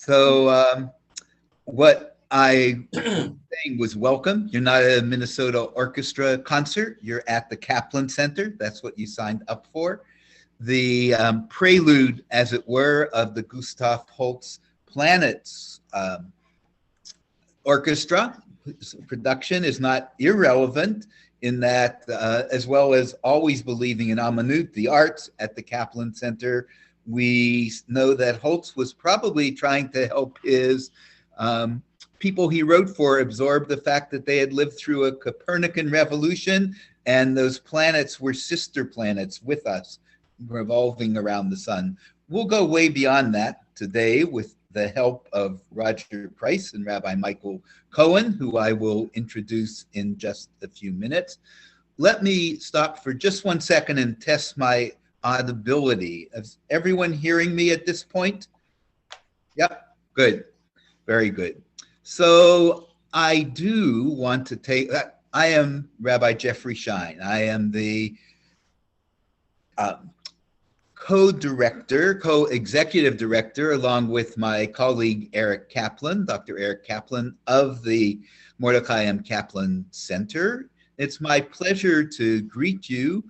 So what I saying was welcome. You're not at a Minnesota Orchestra concert. You're at the Kaplan Center. That's what you signed up for. The prelude, as it were, of the Gustav Holst Planets Orchestra production is not irrelevant in that, as well as always believing in Amanut, the arts at the Kaplan Center, we know that Holst was probably trying to help his people he wrote for absorb the fact that they had lived through a Copernican revolution and those planets were sister planets with us, revolving around the sun. We'll go way beyond that today with the help of Roger Price and Rabbi Michael Cohen, who I will introduce in just a few minutes. Let me stop for just 1 second and test my audibility. Is everyone hearing me at this point? Yep, good, very good. So I do want to take, I am Rabbi Jeffrey Shine. I am the co-director, co-executive director, along with my colleague Eric Kaplan, Dr. Eric Kaplan of the Mordechai M. Kaplan Center. It's my pleasure to greet you.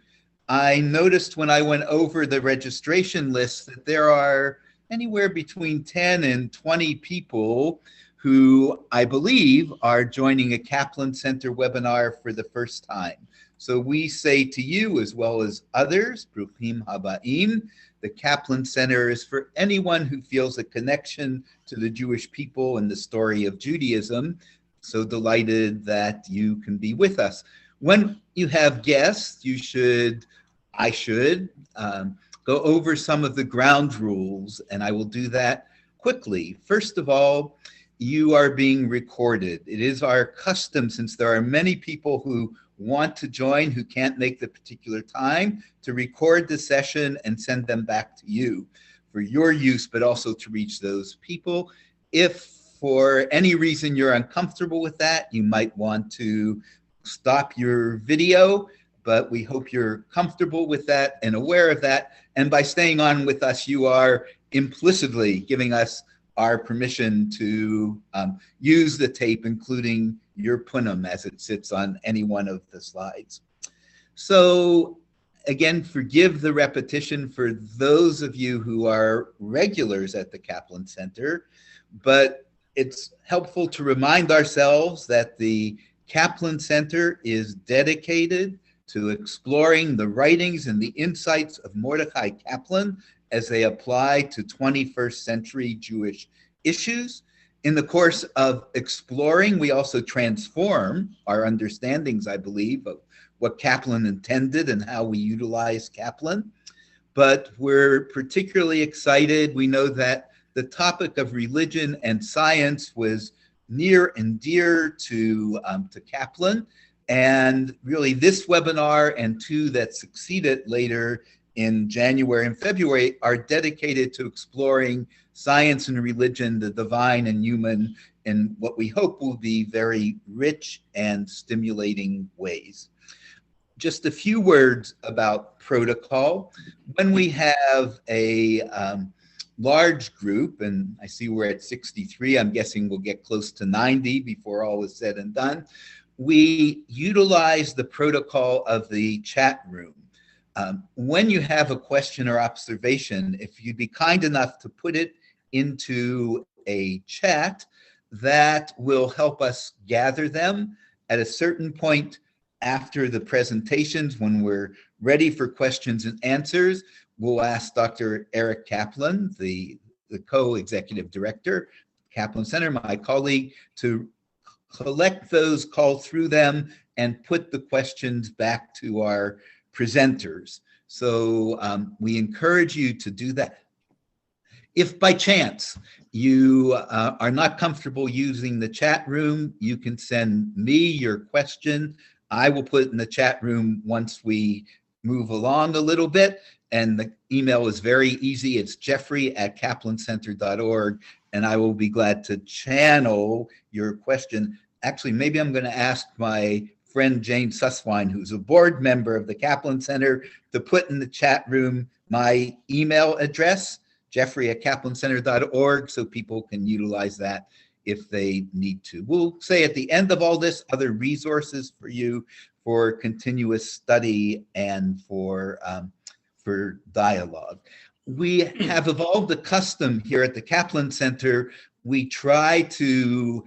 I noticed when I went over the registration list that there are anywhere between 10 and 20 people who I believe are joining a Kaplan Center webinar for the first time. So we say to you, as well as others, Bruchim Habaim, the Kaplan Center is for anyone who feels a connection to the Jewish people and the story of Judaism. So delighted that you can be with us. When you have guests, I should go over some of the ground rules, and I will do that quickly. First of all, you are being recorded. It is our custom, since there are many people who want to join who can't make the particular time, to record the session and send them back to you for your use, but also to reach those people. If for any reason you're uncomfortable with that, you might want to stop your video, but we hope you're comfortable with that and aware of that. And by staying on with us, you are implicitly giving us our permission to use the tape, including your punam as it sits on any one of the slides. So again, forgive the repetition for those of you who are regulars at the Kaplan Center, but it's helpful to remind ourselves that the Kaplan Center is dedicated to exploring the writings and the insights of Mordechai Kaplan as they apply to 21st century Jewish issues. In the course of exploring, we also transform our understandings, I believe, of what Kaplan intended and how we utilize Kaplan. But we're particularly excited. We know that the topic of religion and science was near and dear to Kaplan. And really this webinar and two that succeeded later in January and February are dedicated to exploring science and religion, the divine and human, in what we hope will be very rich and stimulating ways. Just a few words about protocol. When we have a large group, and I see we're at 63, I'm guessing we'll get close to 90 before all is said and done, we utilize the protocol of the chat room. When you have a question or observation, if you'd be kind enough to put it into a chat, that will help us gather them. At a certain point after the presentations, when we're ready for questions and answers, we'll ask Dr. Eric Kaplan, the co-executive director, Kaplan Center, my colleague, to collect those, call through them, and put the questions back to our presenters. So we encourage you to do that. If by chance you are not comfortable using the chat room, you can send me your question. I will put it in the chat room once we move along a little bit. And the email is very easy. It's jeffrey@kaplancenter.org. And I will be glad to channel your question. Actually, maybe I'm going to ask my friend Jane Susswine, who's a board member of the Kaplan Center, to put in the chat room my email address. jeffrey@kaplancenter.org, so people can utilize that if they need to. We'll say at the end of all this, other resources for you for continuous study and for dialogue. We have evolved a custom here at the Kaplan Center. We try to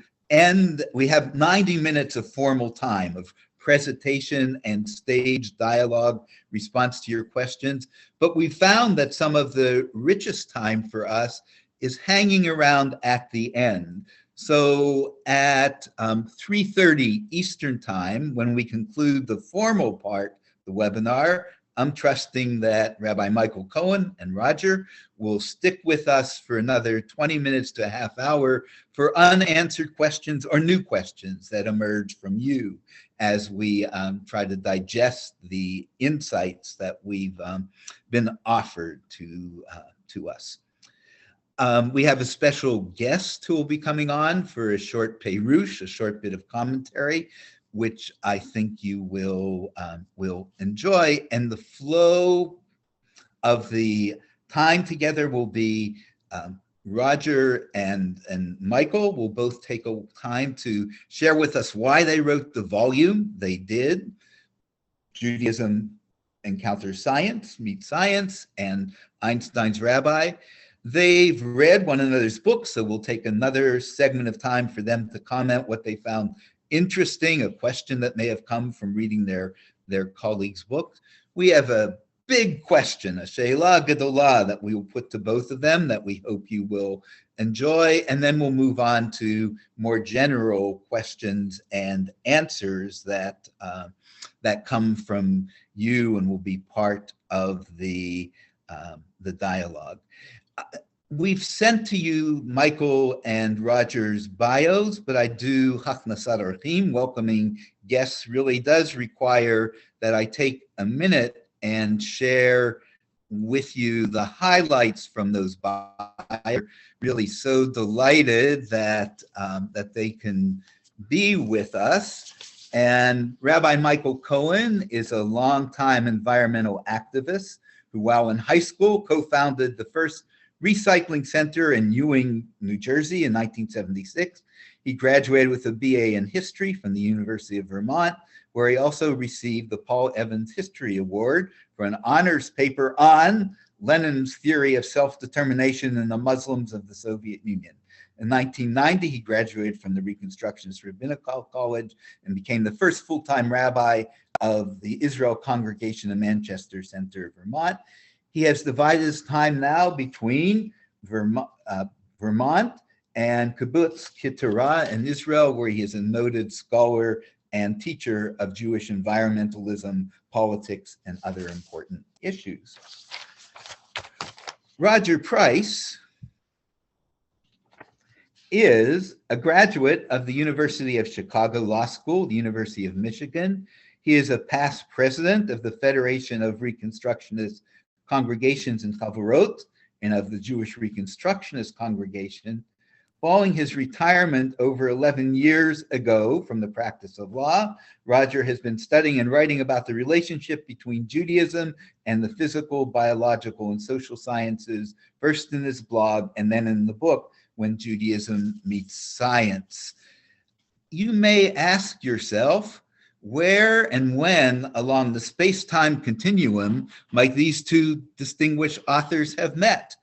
we have 90 minutes of formal time of presentation and stage dialogue, response to your questions. But we found that some of the richest time for us is hanging around at the end. So at 3:30 Eastern Time, when we conclude the formal part, the webinar, I'm trusting that Rabbi Michael Cohen and Roger will stick with us for another 20 minutes to a half hour for unanswered questions or new questions that emerge from you as we try to digest the insights that we've been offered to us. We have a special guest who will be coming on for a short perush, a short bit of commentary, which I think you will enjoy. And the flow of the time together will be Roger and Michael will both take a time to share with us why they wrote the volume they did, Judaism Encounters Science, Meet Science, and Einstein's Rabbi. They've read one another's books, so we'll take another segment of time for them to comment what they found interesting, a question that may have come from reading their colleagues' books. We have a big question, a she'ela gedolah, that we will put to both of them that we hope you will enjoy, and then we'll move on to more general questions and answers that come from you and will be part of the dialogue. We've sent to you Michael and Roger's bios, but I do Hachnasat Orchim, welcoming guests really does require that I take a minute and share with you the highlights from those bios. Really so delighted that they can be with us. And Rabbi Michael Cohen is a longtime environmental activist who, while in high school, co-founded the first recycling center in Ewing, New Jersey in 1976. He graduated with a BA in history from the University of Vermont, where he also received the Paul Evans History Award for an honors paper on Lenin's theory of self-determination and the Muslims of the Soviet Union. In 1990, he graduated from the Reconstructionist Rabbinical College and became the first full-time rabbi of the Israel Congregation in Manchester Center, Vermont. He has divided his time now between Vermont and Kibbutz Keturah in Israel, where he is a noted scholar and teacher of Jewish environmentalism, politics, and other important issues. Roger Price is a graduate of the University of Chicago Law School, the University of Michigan. He is a past president of the Federation of Reconstructionist Congregations in Chavorot and of the Jewish Reconstructionist Congregation. Following his retirement over 11 years ago from the practice of law, Roger has been studying and writing about the relationship between Judaism and the physical, biological, and social sciences, first in his blog and then in the book, When Judaism Meets Science. You may ask yourself, where and when along the space-time continuum might these two distinguished authors have met?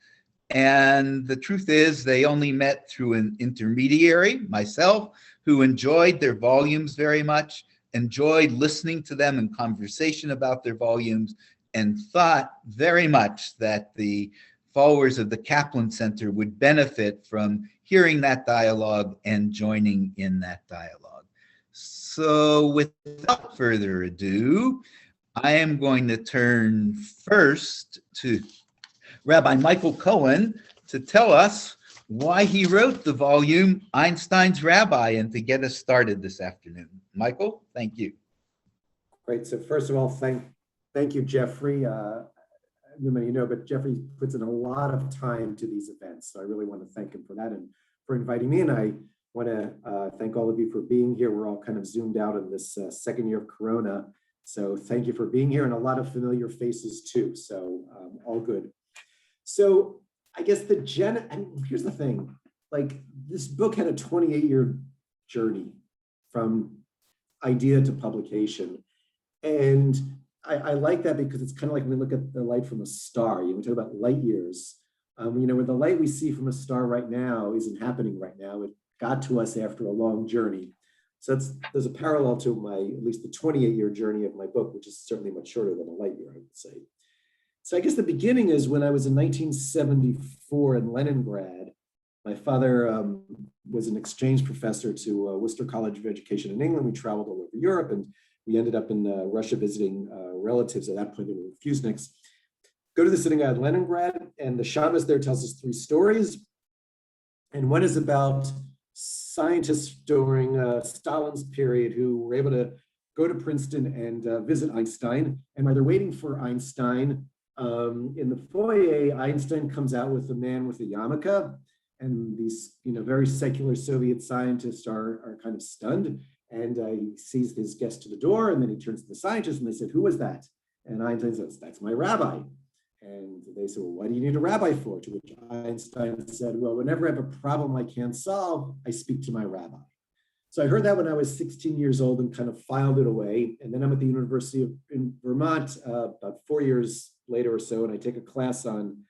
And the truth is they only met through an intermediary, myself, who enjoyed their volumes very much, enjoyed listening to them in conversation about their volumes, and thought very much that the followers of the Kaplan Center would benefit from hearing that dialogue and joining in that dialogue. So without further ado, I am going to turn first to Rabbi Michael Cohen to tell us why he wrote the volume Einstein's Rabbi and to get us started this afternoon. Michael, thank you. Great. So first of all, thank you, Jeffrey. Many you know, but Jeffrey puts in a lot of time to these events. So I really want to thank him for that and for inviting me. And I want to thank all of you for being here. We're all kind of zoomed out in this second year of Corona. So thank you for being here and a lot of familiar faces too. So all good. So I guess here's the thing, like this book had a 28-year journey from idea to publication. And I like that because it's kind of like when we look at the light from a star, we talk about light years. Where the light we see from a star right now isn't happening right now. It got to us after a long journey. So there's a parallel to at least the 28-year journey of my book, which is certainly much shorter than a light year, I would say. So I guess the beginning is when I was in 1974 in Leningrad. My father was an exchange professor to Worcester College of Education in England. We traveled all over Europe, and we ended up in Russia visiting relatives. At that point, they were refuseniks. Go to the synagogue in Leningrad, and the shabbos there tells us 3 stories. And one is about scientists during Stalin's period who were able to go to Princeton and visit Einstein. And while they're waiting for Einstein, in the foyer, Einstein comes out with a man with a yarmulke. And these, very secular Soviet scientists are kind of stunned. And he sees his guest to the door, and then he turns to the scientist and they said, "Who was that?" And Einstein says, "That's my rabbi." And they said, "Well, what do you need a rabbi for?" To which Einstein said, "Well, whenever I have a problem I can't solve, I speak to my rabbi." So I heard that when I was 16 years old and kind of filed it away. And then I'm at the University in Vermont about 4 years later or so, and I take a class on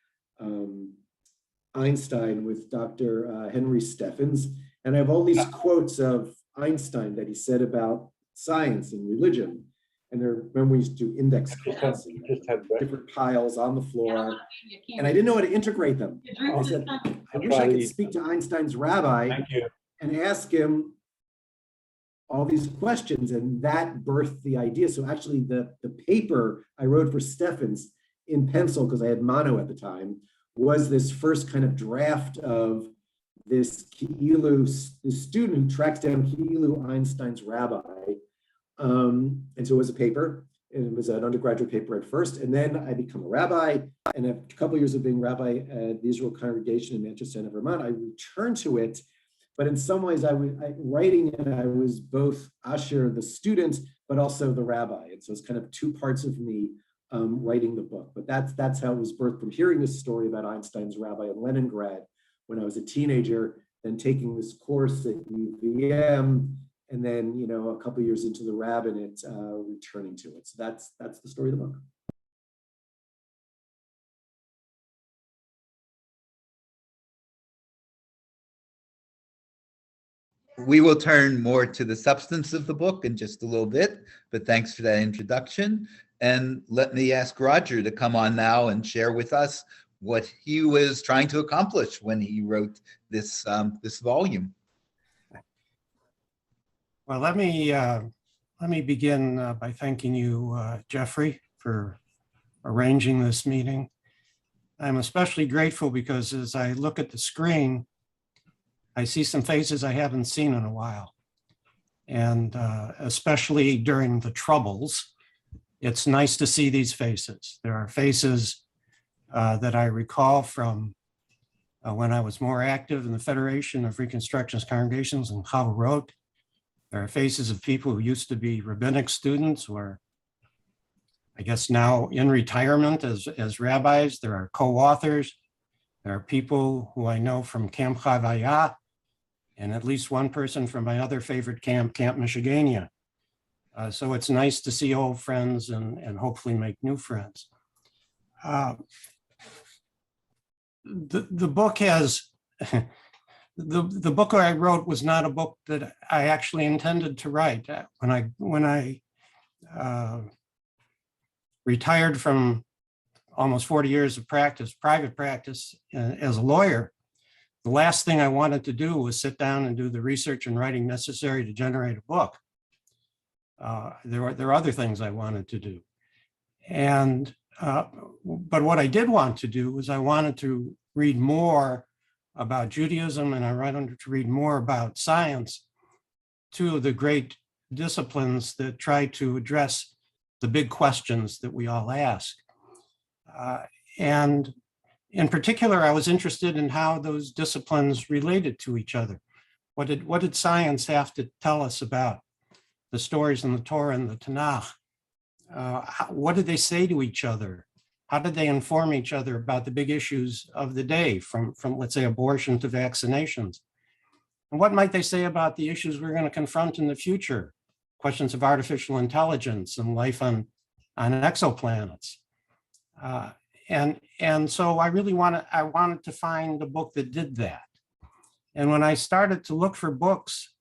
Einstein with Dr. Henry Steffens. And I have all these quotes of Einstein that he said about science and religion. And remember, we used to do index cards and different piles on the floor. And I didn't know how to integrate them. I said, I wish I could speak to Einstein's rabbi and ask him all these questions. And that birthed the idea. So actually the paper I wrote for Steffens in pencil, because I had mono at the time, was this first kind of draft of this student who tracks down Ki'ilu Einstein's rabbi. And so it was a paper, and it was an undergraduate paper at first. And then I become a rabbi. And after a couple of years of being rabbi at the Israel congregation in Manchester and Vermont, I returned to it. But in some ways, writing it, I was both Asher, the student, but also the rabbi. And so it's kind of 2 parts of me writing the book. But that's how it was birthed, from hearing this story about Einstein's rabbi in Leningrad when I was a teenager, then taking this course at UVM, and then a couple of years into the rabbinate, returning to it. So that's the story of the book. We will turn more to the substance of the book in just a little bit, but thanks for that introduction. And let me ask Roger to come on now and share with us what he was trying to accomplish when he wrote this volume. Well, let me begin by thanking you, Jeffrey, for arranging this meeting. I'm especially grateful because as I look at the screen, I see some faces I haven't seen in a while. And especially during the Troubles, it's nice to see these faces. There are faces that I recall from when I was more active in the Federation of Reconstructionist Congregations in Chavurot. There are faces of people who used to be rabbinic students who are, I guess, now in retirement as rabbis. There are co-authors. There are people who I know from Camp Chavaya, and at least one person from my other favorite camp, Camp Michigania. So it's nice to see old friends and hopefully make new friends. The book has, the book I wrote was not a book that I actually intended to write. When I retired from almost 40 years of practice, private practice as a lawyer, the last thing I wanted to do was sit down and do the research and writing necessary to generate a book. There are other things I wanted to do. And, but what I did want to do was I wanted to read more about Judaism, and I wanted to read more about science, 2 of the great disciplines that try to address the big questions that we all ask. And in particular, I was interested in how those disciplines related to each other. What did science have to tell us about the stories in the Torah and the Tanakh? What did they say to each other? How did they inform each other about the big issues of the day, from let's say, abortion to vaccinations? And what might they say about the issues we're going to confront in the future? Questions of artificial intelligence and life on exoplanets. And so I wanted to find a book that did that. And when I started to look for books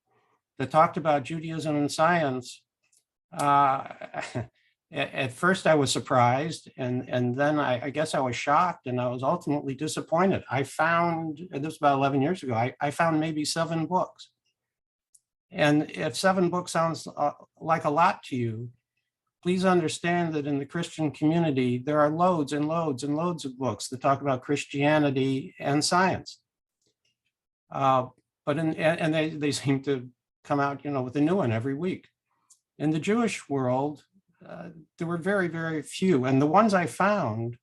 that talked about Judaism and science, at first I was surprised, and then I guess I was shocked, and I was ultimately disappointed. I found, and this was about 11 years ago, I found maybe 7 books. And if 7 books sounds like a lot to you, please understand that in the Christian community, there are loads and loads and loads of books that talk about Christianity and science. But they seem to come out, with a new one every week. In the Jewish world, there were very, very few. And the ones I found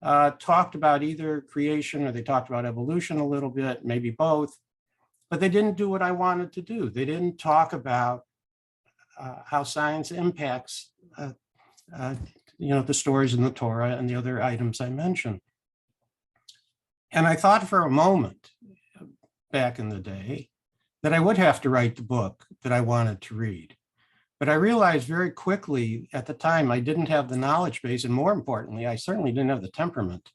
talked about either creation, or they talked about evolution a little bit, maybe both, but they didn't do what I wanted to do. They didn't talk about how science impacts, the stories in the Torah and the other items I mentioned. And I thought for a moment back in the day that I would have to write the book that I wanted to read. But I realized very quickly at the time I didn't have the knowledge base, and more importantly, I certainly didn't have the temperament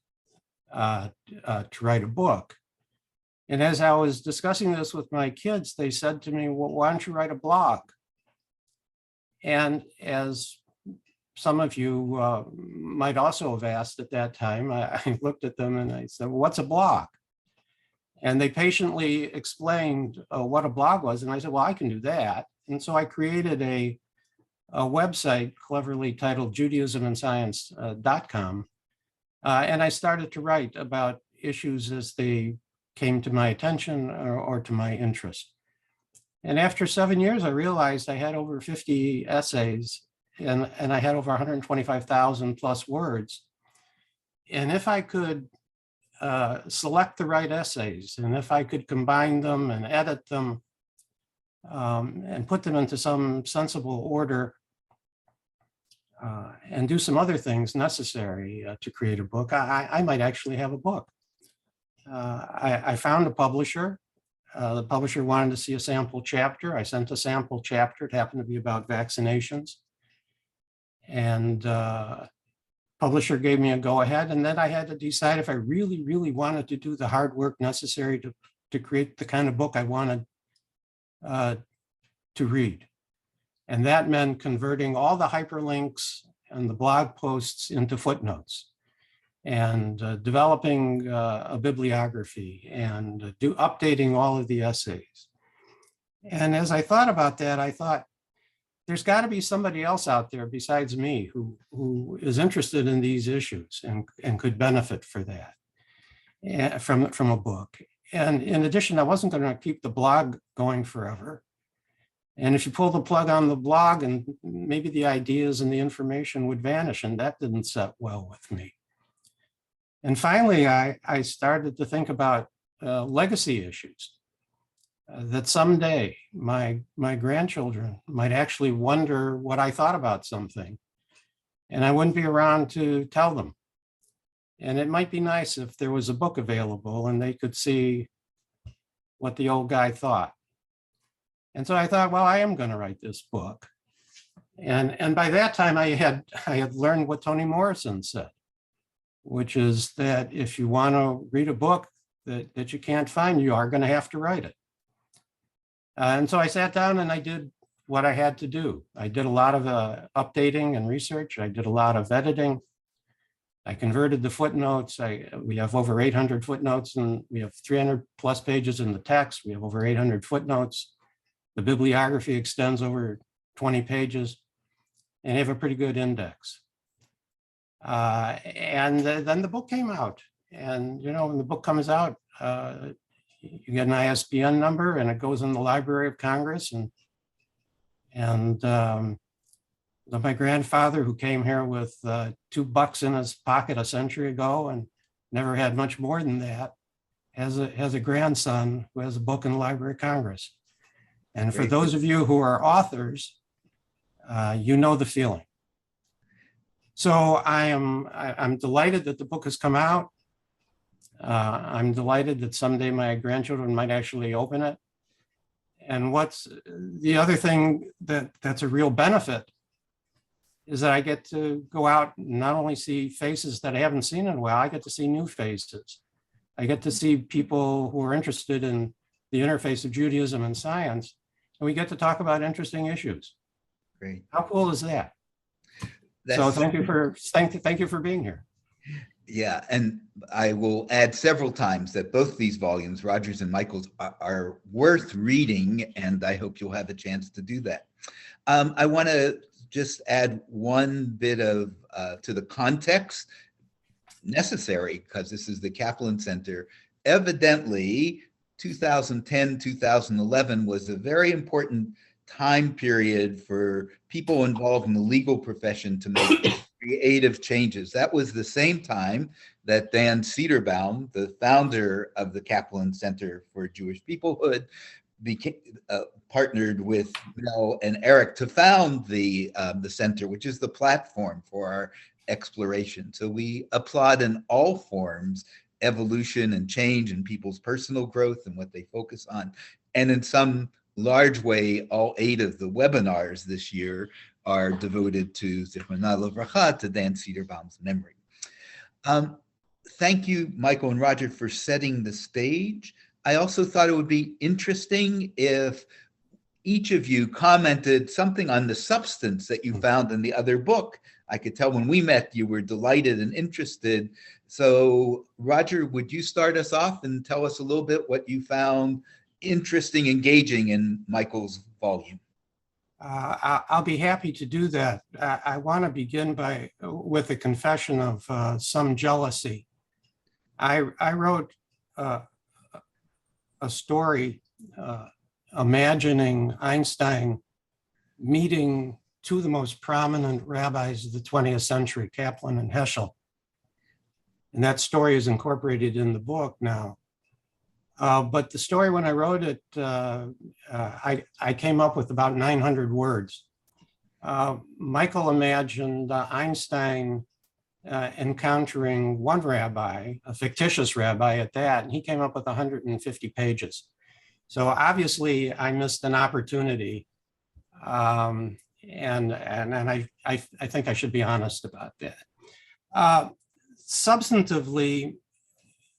to write a book. And as I was discussing this with my kids, they said to me, well, why don't you write a blog? And as some of you might also have asked at that time, I looked at them and I said, well, what's a blog? And they patiently explained what a blog was. And I said, well, I can do that. And so I created a website cleverly titled judaismandscience.com. And I started to write about issues as they came to my attention or to my interest. And after 7 years, I realized I had over 50 essays and I had over 125,000 plus words. And if I could select the right essays, and if I could combine them and edit them and put them into some sensible order and do some other things necessary to create a book, I might actually have a book. I found a publisher. The publisher wanted to see a sample chapter. I sent a sample chapter. It happened to be about vaccinations. And publisher gave me a go-ahead. And then I had to decide if I really, really wanted to do the hard work necessary to create the kind of book I wanted to read. And that meant converting all the hyperlinks and the blog posts into footnotes, and developing a bibliography, and updating all of the essays. And as I thought about that, I thought, there's got to be somebody else out there besides me who is interested in these issues and could benefit for that from a book. And in addition, I wasn't going to keep the blog going forever. And if you pull the plug on the blog, and maybe the ideas and the information would vanish, and that didn't set well with me. And finally, I started to think about legacy issues. That someday my grandchildren might actually wonder what I thought about something, and I wouldn't be around to tell them. And it might be nice if there was a book available and they could see what the old guy thought. And so I thought, well, I am going to write this book. And by that time I had learned what Toni Morrison said, which is that if you want to read a book that you can't find, you are going to have to write it. And so I sat down and I did what I had to do. I did a lot of updating and research. I did a lot of editing. I converted the footnotes. We have over 800 footnotes, and we have 300 plus pages in the text. We have over 800 footnotes. The bibliography extends over 20 pages, and they have a pretty good index. And then the book came out. And, when the book comes out, you get an ISBN number, and it goes in the Library of Congress. And my grandfather, who came here with $2 in his pocket a century ago and never had much more than that, has a grandson who has a book in the Library of Congress. And for those of you who are authors, you know the feeling. So I'm delighted that the book has come out. I'm delighted that someday my grandchildren might actually open it. And what's the other thing that's a real benefit is that I get to go out and not only see faces that I haven't seen in a while, I get to see new faces. I get to see people who are interested in the interface of Judaism and science, and we get to talk about interesting issues. Great. How cool is that? So thank you for being here. Yeah, and I will add several times that both these volumes, Rogers and Michael's, are worth reading, and I hope you'll have a chance to do that. I want to just add one bit of to the context necessary, because this is the Kaplan Center. Evidently, 2010, 2011 was a very important time period for people involved in the legal profession to make creative changes. That was the same time that Dan Cederbaum, the founder of the Kaplan Center for Jewish Peoplehood, partnered with Mel and Eric to found the center, which is the platform for our exploration. So we applaud in all forms evolution and change and people's personal growth and what they focus on. And in some large way, all 8 of the webinars this year are devoted to Zichronah Livracha, to Dan Cederbaum's memory. Thank you, Michael and Roger, for setting the stage. I also thought it would be interesting if each of you commented something on the substance that you found in the other book. I could tell when we met you were delighted and interested. So Roger, would you start us off and tell us a little bit what you found interesting, engaging in Michael's volume? I'll be happy to do that. I want to begin with a confession of some jealousy. I wrote a story imagining Einstein meeting 2 of the most prominent rabbis of the 20th century, Kaplan and Heschel. And that story is incorporated in the book now. But the story, when I wrote it, I came up with about 900 words. Michael imagined Einstein encountering one rabbi, a fictitious rabbi at that, and he came up with 150 pages. So obviously I missed an opportunity. And I think I should be honest about that. Substantively,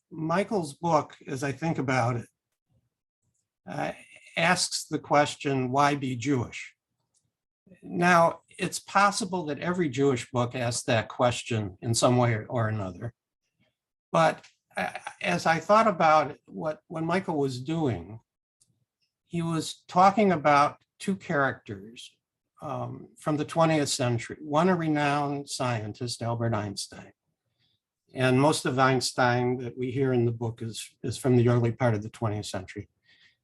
Michael's book, as I think about it, asks the question, why be Jewish? Now, it's possible that every Jewish book asks that question in some way or another. But as I thought about what Michael was doing, he was talking about 2 characters from the 20th century, one a renowned scientist, Albert Einstein. And most of Einstein that we hear in the book is from the early part of the 20th century.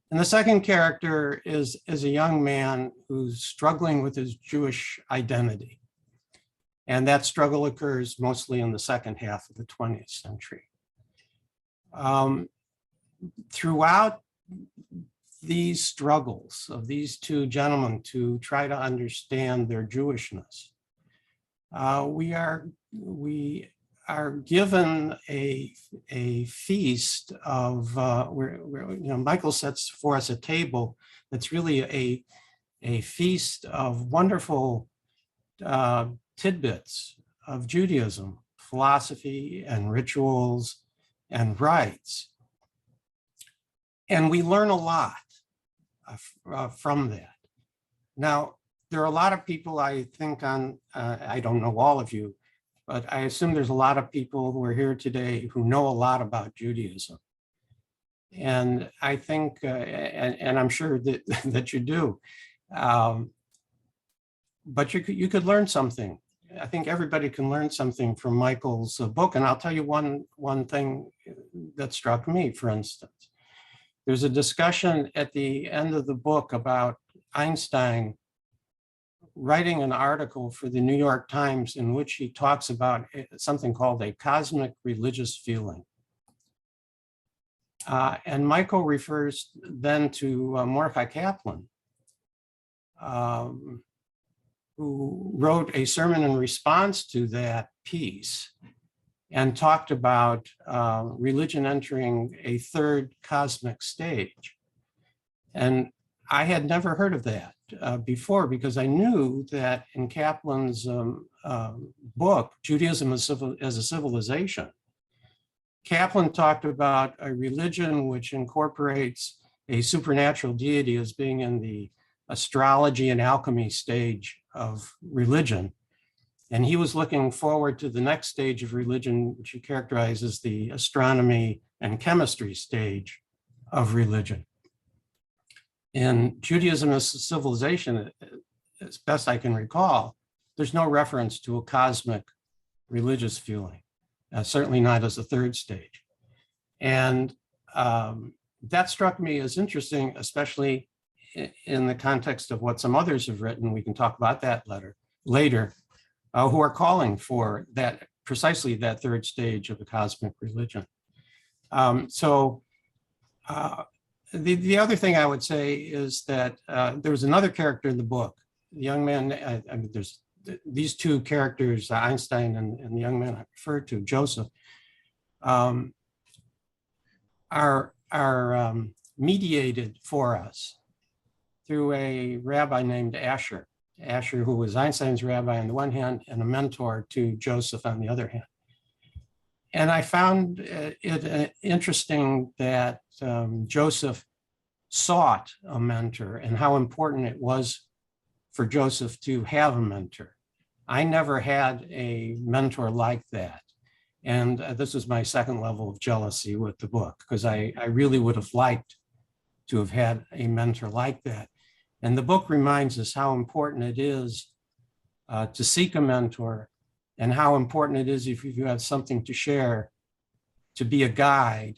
And the second character is a young man who's struggling with his Jewish identity. And that struggle occurs mostly in the second half of the 20th century. Throughout these struggles of these 2 gentlemen to try to understand their Jewishness, we are given a feast of, Michael sets for us a table that's really a feast of wonderful tidbits of Judaism, philosophy and rituals and rites. And we learn a lot from that. Now, there are a lot of people I think I don't know all of you, but I assume there's a lot of people who are here today who know a lot about Judaism. And I think, and I'm sure that you do, but you could learn something. I think everybody can learn something from Michael's book. And I'll tell you one thing that struck me, for instance. There's a discussion at the end of the book about Einstein writing an article for the New York Times in which he talks about something called a cosmic religious feeling. And Michael refers then to Mordechai Kaplan, who wrote a sermon in response to that piece and talked about religion entering a third cosmic stage. And I had never heard of that before, because I knew that in Kaplan's book, Judaism as a Civilization, Kaplan talked about a religion which incorporates a supernatural deity as being in the astrology and alchemy stage of religion. And he was looking forward to the next stage of religion, which he characterizes the astronomy and chemistry stage of religion. In Judaism as a Civilization, as best I can recall, there's no reference to a cosmic religious feeling, certainly not as a third stage. And that struck me as interesting, especially in the context of what some others have written. We can talk about that later, who are calling for that, precisely that third stage of the cosmic religion. The other thing I would say is that there was another character in the book, the young man. I mean, there's these two characters, Einstein and the young man I referred to, Joseph, are mediated for us through a rabbi named Asher, who was Einstein's rabbi on the one hand and a mentor to Joseph on the other hand. And I found it interesting that Joseph sought a mentor and how important it was for Joseph to have a mentor. I never had a mentor like that. And this was my second level of jealousy with the book, because I really would have liked to have had a mentor like that. And the book reminds us how important it is to seek a mentor, and how important it is, if you have something to share, to be a guide,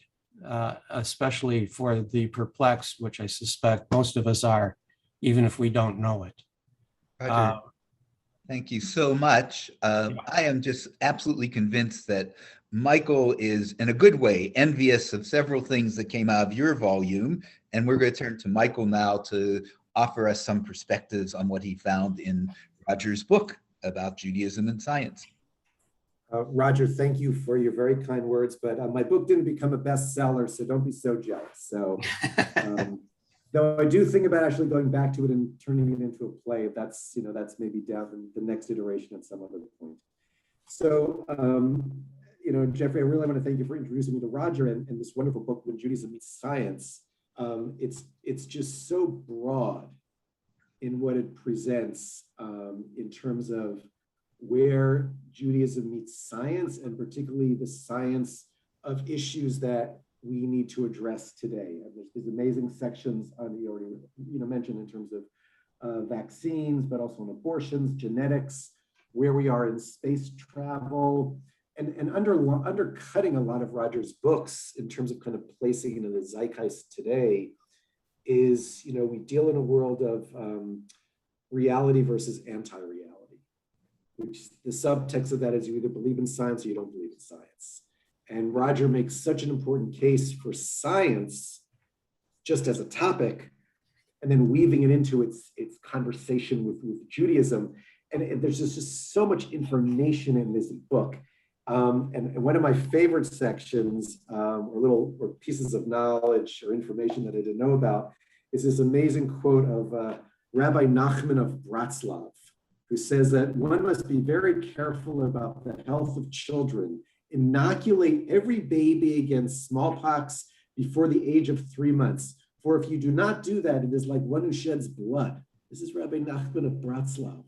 especially for the perplexed, which I suspect most of us are, even if we don't know it. Roger, thank you so much. I am just absolutely convinced that Michael is, in a good way, envious of several things that came out of your volume. And we're going to turn to Michael now to offer us some perspectives on what he found in Roger's book about Judaism and science. Roger, thank you for your very kind words, but my book didn't become a bestseller, so don't be so jealous. So, though I do think about actually going back to it and turning it into a play. That's maybe down in the next iteration at some other point. So, Jeffrey, I really want to thank you for introducing me to Roger and this wonderful book, When Judaism Meets Science. It's just so broad in what it presents in terms of where Judaism meets science, and particularly the science of issues that we need to address today. And there's amazing sections on, you already mentioned, in terms of vaccines, but also on abortions, genetics, where we are in space travel, and undercutting a lot of Roger's books in terms of kind of placing into the zeitgeist today is, we deal in a world of reality versus anti-reality, which the subtext of that is you either believe in science or you don't believe in science. And Roger makes such an important case for science just as a topic, and then weaving it into its conversation with Judaism. And there's just so much information in this book. And one of my favorite sections, or pieces of knowledge or information that I didn't know about, is this amazing quote of Rabbi Nachman of Bratslav, who says that one must be very careful about the health of children. Inoculate every baby against smallpox before the age of 3 months. For if you do not do that, it is like one who sheds blood. This is Rabbi Nachman of Bratslav.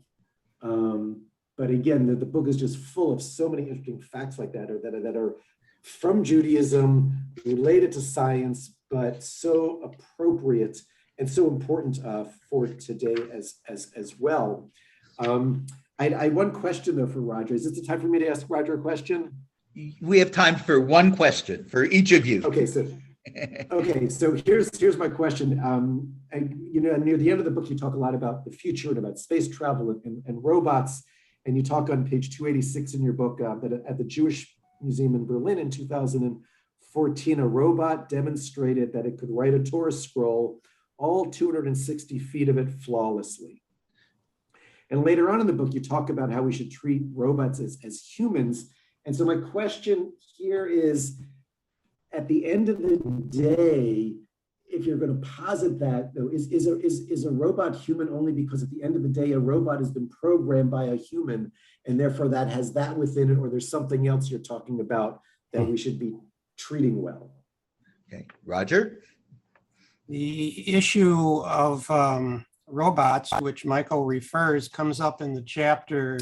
But again, the book is just full of so many interesting facts like that are from Judaism, related to science, but so appropriate and so important for today as well. I had one question though for Roger. Is this the time for me to ask Roger a question? We have time for one question for each of you. Okay, so here's my question. Near the end of the book, you talk a lot about the future and about space travel and robots. And you talk on page 286 in your book that at the Jewish Museum in Berlin in 2014, a robot demonstrated that it could write a Torah scroll, all 260 feet of it flawlessly. And later on in the book, you talk about how we should treat robots as humans. And so my question here is, at the end of the day, if you're going to posit that, though, is a robot human only because at the end of the day, a robot has been programmed by a human, and therefore that has that within it, or there's something else you're talking about that we should be treating well? Okay, Roger? The issue of robots, which Michael refers, comes up in the chapter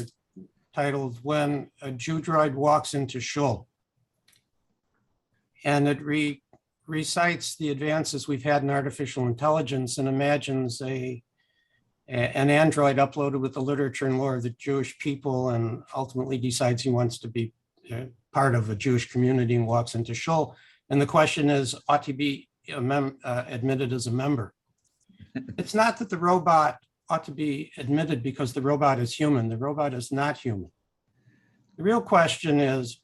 titled When a Jew Droid Walks into Shul. And it recites the advances we've had in artificial intelligence and imagines an android uploaded with the literature and lore of the Jewish people, and ultimately decides he wants to be part of a Jewish community and walks into shul. And the question is, ought he be admitted as a member? It's not that the robot ought to be admitted because the robot is human. The robot is not human. The real question is,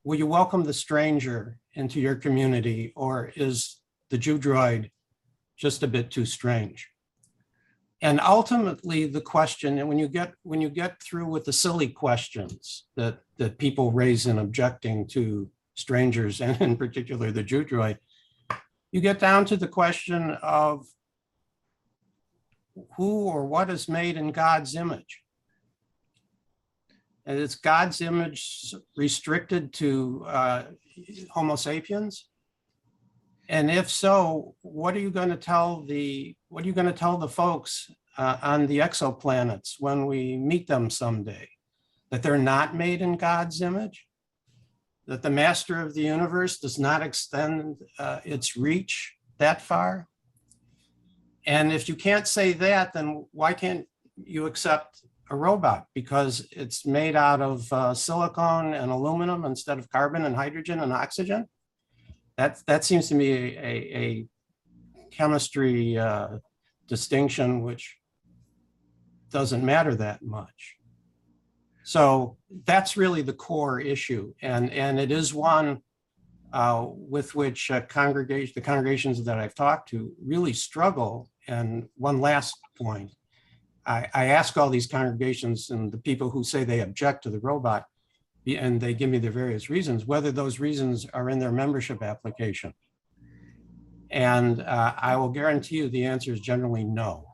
will you welcome the stranger into your community, or is the Jew droid just a bit too strange? And ultimately the question, and when you get through with the silly questions that people raise in objecting to strangers, and in particular the Jew droid, you get down to the question of who or what is made in God's image. And is God's image restricted to Homo sapiens? And if so, what are you going to tell the folks on the exoplanets when we meet them someday? That they're not made in God's image? That the master of the universe does not extend its reach that far? And if you can't say that, then why can't you accept a robot? Because it's made out of silicone and aluminum instead of carbon and hydrogen and oxygen? That seems to me a chemistry distinction which doesn't matter that much. So that's really the core issue, and it is one with which the congregations that I've talked to really struggle. And one last point, I ask all these congregations and the people who say they object to the robot, and they give me their various reasons, whether those reasons are in their membership application. And I will guarantee you the answer is generally no.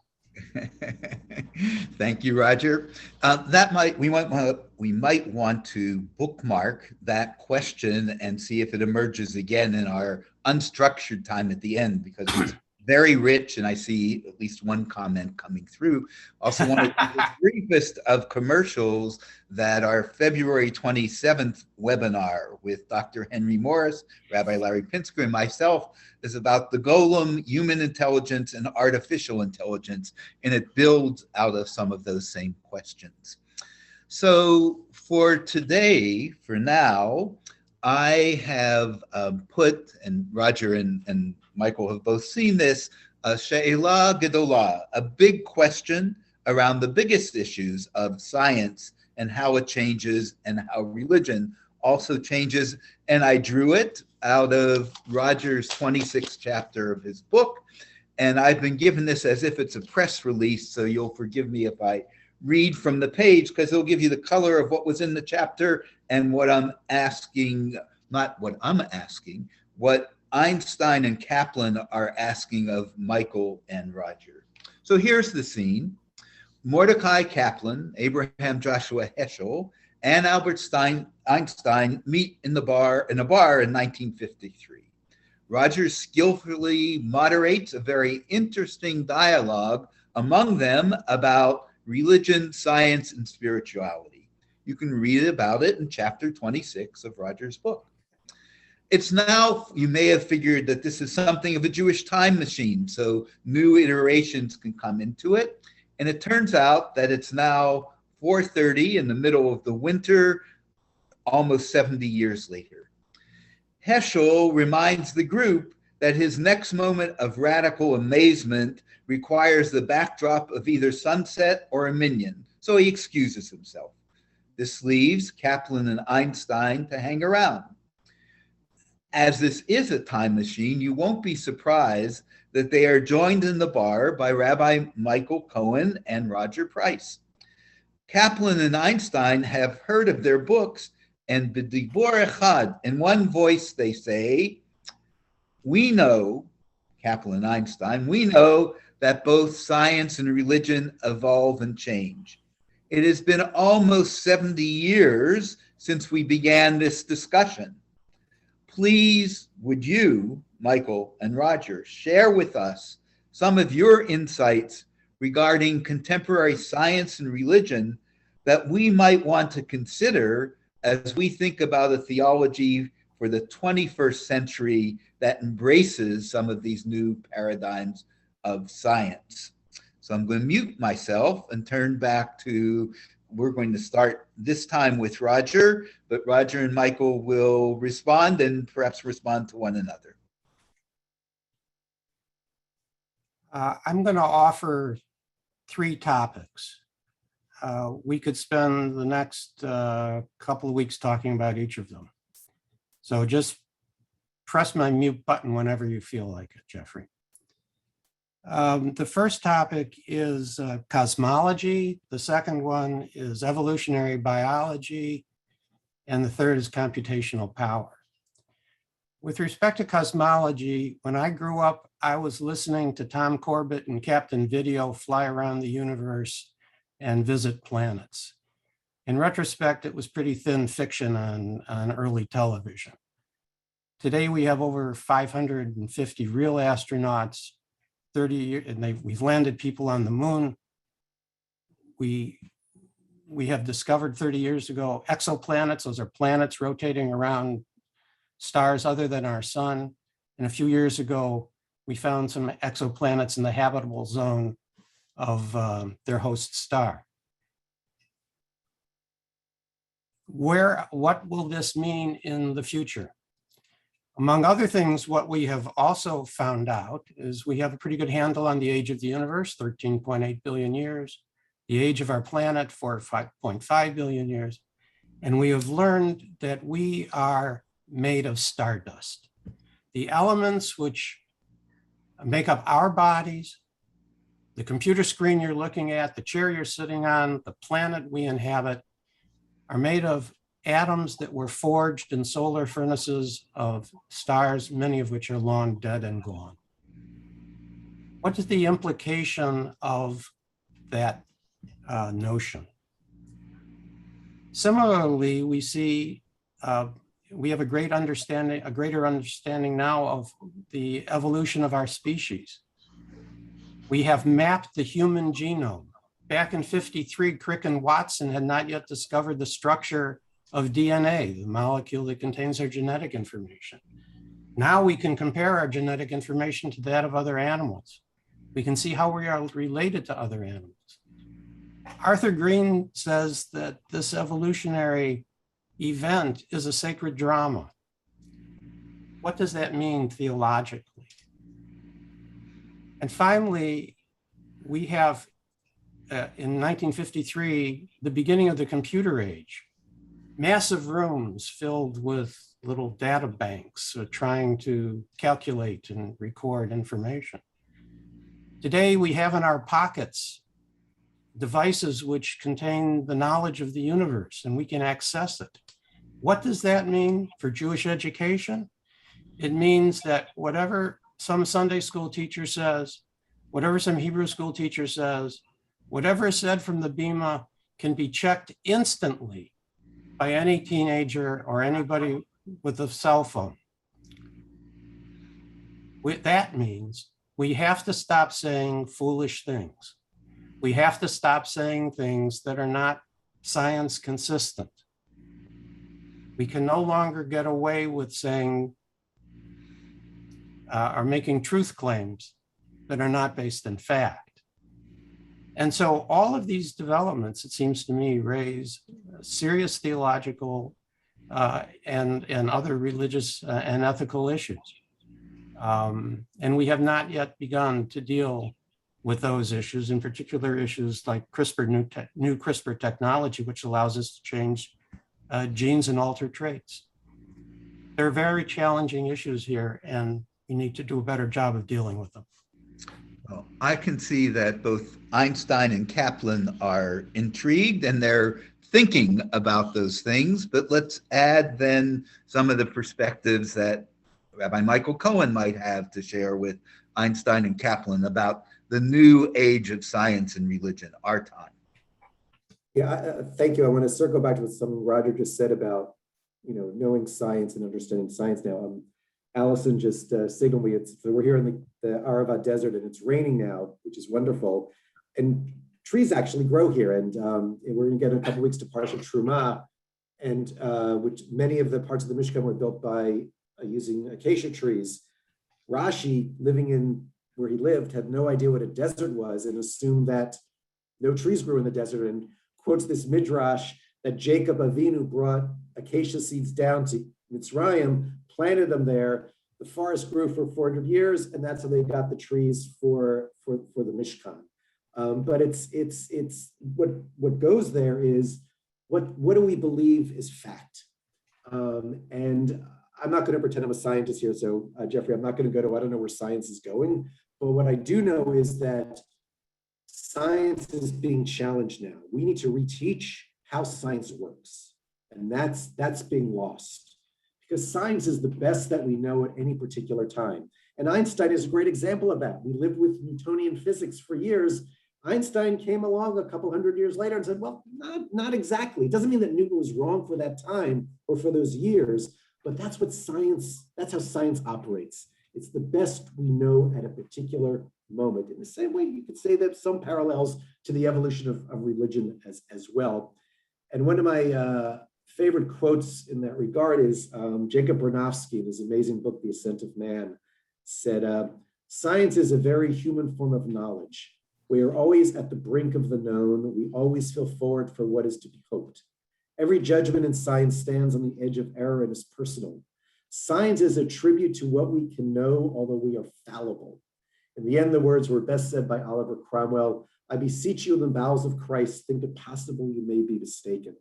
Thank you, Roger. We might want to bookmark that question and see if it emerges again in our unstructured time at the end, because it's very rich, and I see at least one comment coming through. Also want to do the briefest of commercials that our February 27th webinar with Dr. Henry Morris, Rabbi Larry Pinsker, and myself is about the golem, human intelligence, and artificial intelligence, and it builds out of some of those same questions. So for today, for now, I have put, and Roger and Michael have both seen this, She'ela Gedolah, a big question around the biggest issues of science and how it changes and how religion also changes. And I drew it out of Roger's 26th chapter of his book. And I've been given this as if it's a press release, so you'll forgive me if I read from the page, because it'll give you the color of what was in the chapter and what I'm asking, not what I'm asking, what Einstein and Kaplan are asking of Michael and Roger. So here's the scene. Mordecai Kaplan, Abraham Joshua Heschel, and Albert Einstein meet in a bar in 1953. Roger skillfully moderates a very interesting dialogue among them about religion, science, and spirituality. You can read about it in chapter 26 of Roger's book. It's now, you may have figured that this is something of a Jewish time machine, so new iterations can come into it. And it turns out that it's now 4:30 in the middle of the winter, almost 70 years later. Heschel reminds the group that his next moment of radical amazement requires the backdrop of either sunset or a minyan, so he excuses himself. This leaves Kaplan and Einstein to hang around. As this is a time machine, you won't be surprised that they are joined in the bar by Rabbi Michael Cohen and Roger Price. Kaplan and Einstein have heard of their books, and b'dibur echad, in one voice they say, we know, Kaplan and Einstein, we know that both science and religion evolve and change. It has been almost 70 years since we began this discussion. Please, would you, Michael and Roger, share with us some of your insights regarding contemporary science and religion that we might want to consider as we think about a theology for the 21st century that embraces some of these new paradigms of science. So I'm going to mute myself and turn back to, we're going to start this time with Roger, but Roger and Michael will respond and perhaps respond to one another. I'm going to offer 3 topics. We could spend the next couple of weeks talking about each of them. So just press my mute button whenever you feel like it, Jeffrey. The first topic is cosmology. The second one is evolutionary biology. And the third is computational power. With respect to cosmology, when I grew up, I was listening to Tom Corbett and Captain Video fly around the universe and visit planets. In retrospect, it was pretty thin fiction on early television. Today, we have over 550 real astronauts, 30 years, and we've landed people on the moon. We have discovered 30 years ago exoplanets. Those are planets rotating around stars other than our sun. And a few years ago, we found some exoplanets in the habitable zone of their host star. What will this mean in the future? Among other things, what we have also found out is we have a pretty good handle on the age of the universe, 13.8 billion years, the age of our planet, 5.5 billion years. And we have learned that we are made of stardust. The elements which make up our bodies, the computer screen you're looking at, the chair you're sitting on, the planet we inhabit, are made of atoms that were forged in solar furnaces of stars, many of which are long dead and gone. What is the implication of that notion? Similarly, we see we have a greater understanding now of the evolution of our species. We have mapped the human genome. Back in '53, Crick and Watson had not yet discovered the structure of DNA, the molecule that contains our genetic information. Now we can compare our genetic information to that of other animals. We can see how we are related to other animals. Arthur Green says that this evolutionary event is a sacred drama. What does that mean theologically? And finally, we have in 1953, the beginning of the computer age, massive rooms filled with little data banks trying to calculate and record information. Today, we have in our pockets devices which contain the knowledge of the universe, and we can access it. What does that mean for Jewish education? It means that whatever some Sunday school teacher says, whatever some Hebrew school teacher says, whatever is said from the Bima can be checked instantly by any teenager or anybody with a cell phone. That means we have to stop saying foolish things. We have to stop saying things that are not science consistent. We can no longer get away with saying or making truth claims that are not based in fact. And so all of these developments, it seems to me, raise serious theological and other religious and ethical issues. And we have not yet begun to deal with those issues, in particular issues like new CRISPR technology, which allows us to change genes and alter traits. There are very challenging issues here, and we need to do a better job of dealing with them. Well, I can see that both Einstein and Kaplan are intrigued and they're thinking about those things. But let's add then some of the perspectives that Rabbi Michael Cohen might have to share with Einstein and Kaplan about the new age of science and religion, our time. Yeah, thank you. I want to circle back to what something Roger just said about, knowing science and understanding science now. Allison just signaled me. So we're here in the Arava Desert, and it's raining now, which is wonderful. And trees actually grow here, and we're going to get in a couple of weeks to Parsha Truma, and which many of the parts of the Mishkan were built by using acacia trees. Rashi, living in where he lived, had no idea what a desert was and assumed that no trees grew in the desert, and quotes this midrash that Jacob Avinu brought acacia seeds down to Mitzrayim, planted them there. The forest grew for 400 years, and that's how they got the trees for the Mishkan. But it's what goes there is what do we believe is fact? And I'm not going to pretend I'm a scientist here, so Jeffrey, I'm not going to I don't know where science is going, but what I do know is that science is being challenged now. We need to reteach how science works, and that's being lost because science is the best that we know at any particular time. And Einstein is a great example of that. We lived with Newtonian physics for years. Einstein came along a couple hundred years later and said, well, not exactly. It doesn't mean that Newton was wrong for that time or for those years, but that's how science operates. It's the best we know at a particular moment. In the same way, you could say that some parallels to the evolution of religion as well. And one of my favorite quotes in that regard is Jacob Bronowski, in his amazing book, The Ascent of Man, said, science is a very human form of knowledge. We are always at the brink of the known. We always feel forward for what is to be hoped. Every judgment in science stands on the edge of error and is personal. Science is a tribute to what we can know, although we are fallible. In the end, the words were best said by Oliver Cromwell, I beseech you in the bowels of Christ, think it possible you may be mistaken.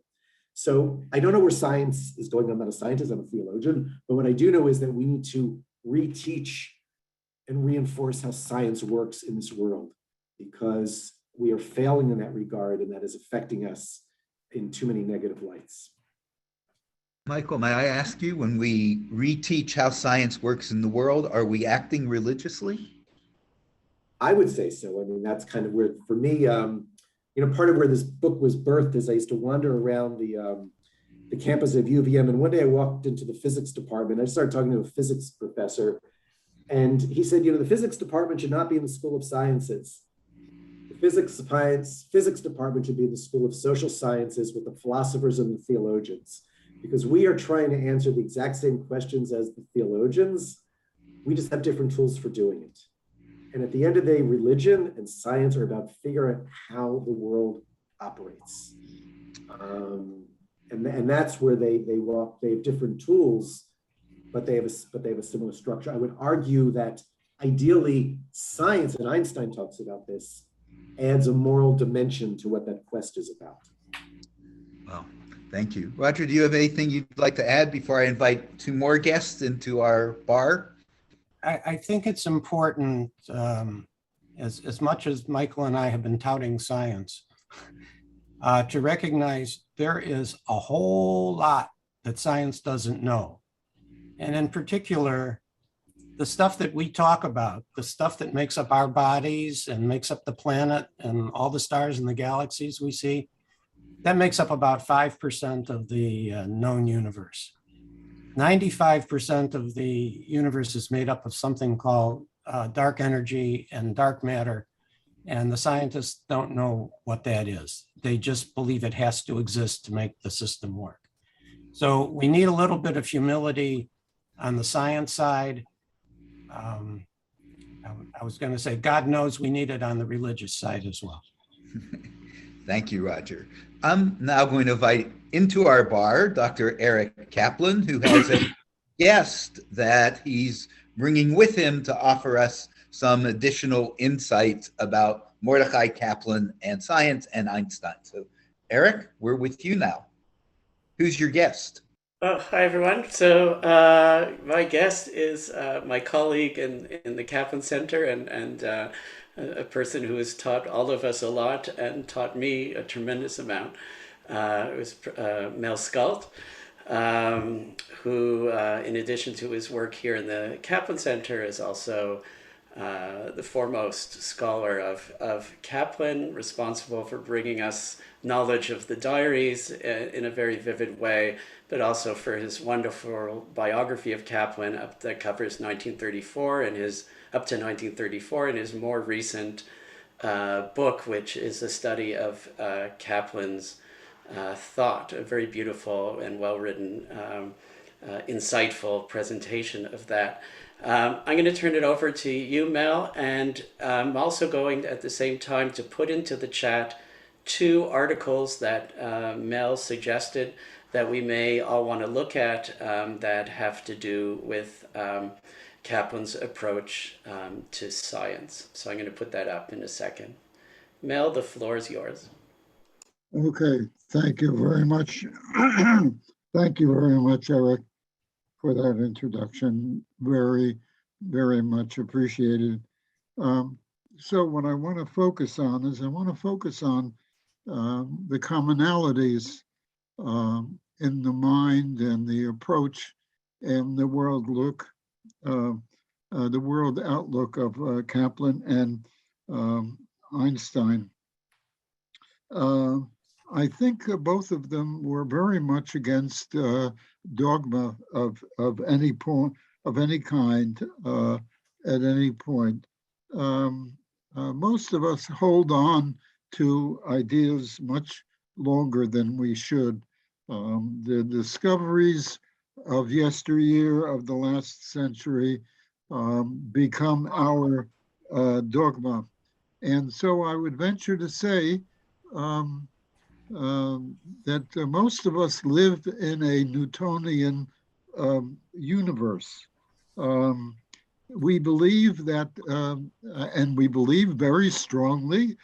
So I don't know where science is going. I'm not a scientist, I'm a theologian, but what I do know is that we need to reteach and reinforce how science works in this world, because we are failing in that regard, and that is affecting us in too many negative lights. Michael, may I ask you, when we reteach how science works in the world, are we acting religiously? I would say so. I mean, that's kind of where, for me, part of where this book was birthed is I used to wander around the campus of UVM, and one day I walked into the physics department. I started talking to a physics professor, and he said, the physics department should not be in the School of Sciences. The physics department should be in the School of Social Sciences with the philosophers and the theologians, because we are trying to answer the exact same questions as the theologians. We just have different tools for doing it. And at the end of the day, religion and science are about figuring out how the world operates. And that's where they walk. They have different tools, but they have a similar structure. I would argue that ideally science, and Einstein talks about this, adds a moral dimension to what that quest is about. Well, thank you. Roger, do you have anything you'd like to add before I invite two more guests into our bar? I think it's important, as much as Michael and I have been touting science, to recognize there is a whole lot that science doesn't know. And in particular, the stuff that we talk about, the stuff that makes up our bodies and makes up the planet and all the stars in the galaxies we see, that makes up about 5% of the known universe. 95% of the universe is made up of something called dark energy and dark matter. And the scientists don't know what that is. They just believe it has to exist to make the system work. So we need a little bit of humility on the science side. I was going to say, God knows we need it on the religious side as well. Thank you, Roger. I'm now going to invite into our bar Dr. Eric Kaplan, who has a guest that he's bringing with him to offer us some additional insights about Mordechai Kaplan and science and Einstein. So, Eric, we're with you now. Who's your guest? Oh, hi, everyone. So my guest is my colleague in the Kaplan Center and a person who has taught all of us a lot and taught me a tremendous amount. It was Mel Scult, who, in addition to his work here in the Kaplan Center, is also the foremost scholar of Kaplan, responsible for bringing us knowledge of the diaries in a very vivid way, but also for his wonderful biography of Kaplan that covers 1934 and up to 1934, and his more recent book, which is a study of Kaplan's thought, a very beautiful and well-written, insightful presentation of that. I'm going to turn it over to you, Mel, and I'm also going at the same time to put into the chat 2 articles that Mel suggested that we may all want to look at that have to do with Kaplan's approach to science. So I'm going to put that up in a second. Mel, the floor is yours. Okay, thank you very much. Thank you very much, Eric, for that introduction. Very, very much appreciated. So what I want to focus on is the commonalities in the mind and the approach and the world outlook of Kaplan and Einstein. I think both of them were very much against dogma of any point, of any kind, at any point. Most of us hold on to ideas much longer than we should. The discoveries of yesteryear, of the last century, become our dogma. And so I would venture to say that most of us live in a Newtonian universe. We believe that, and we believe very strongly,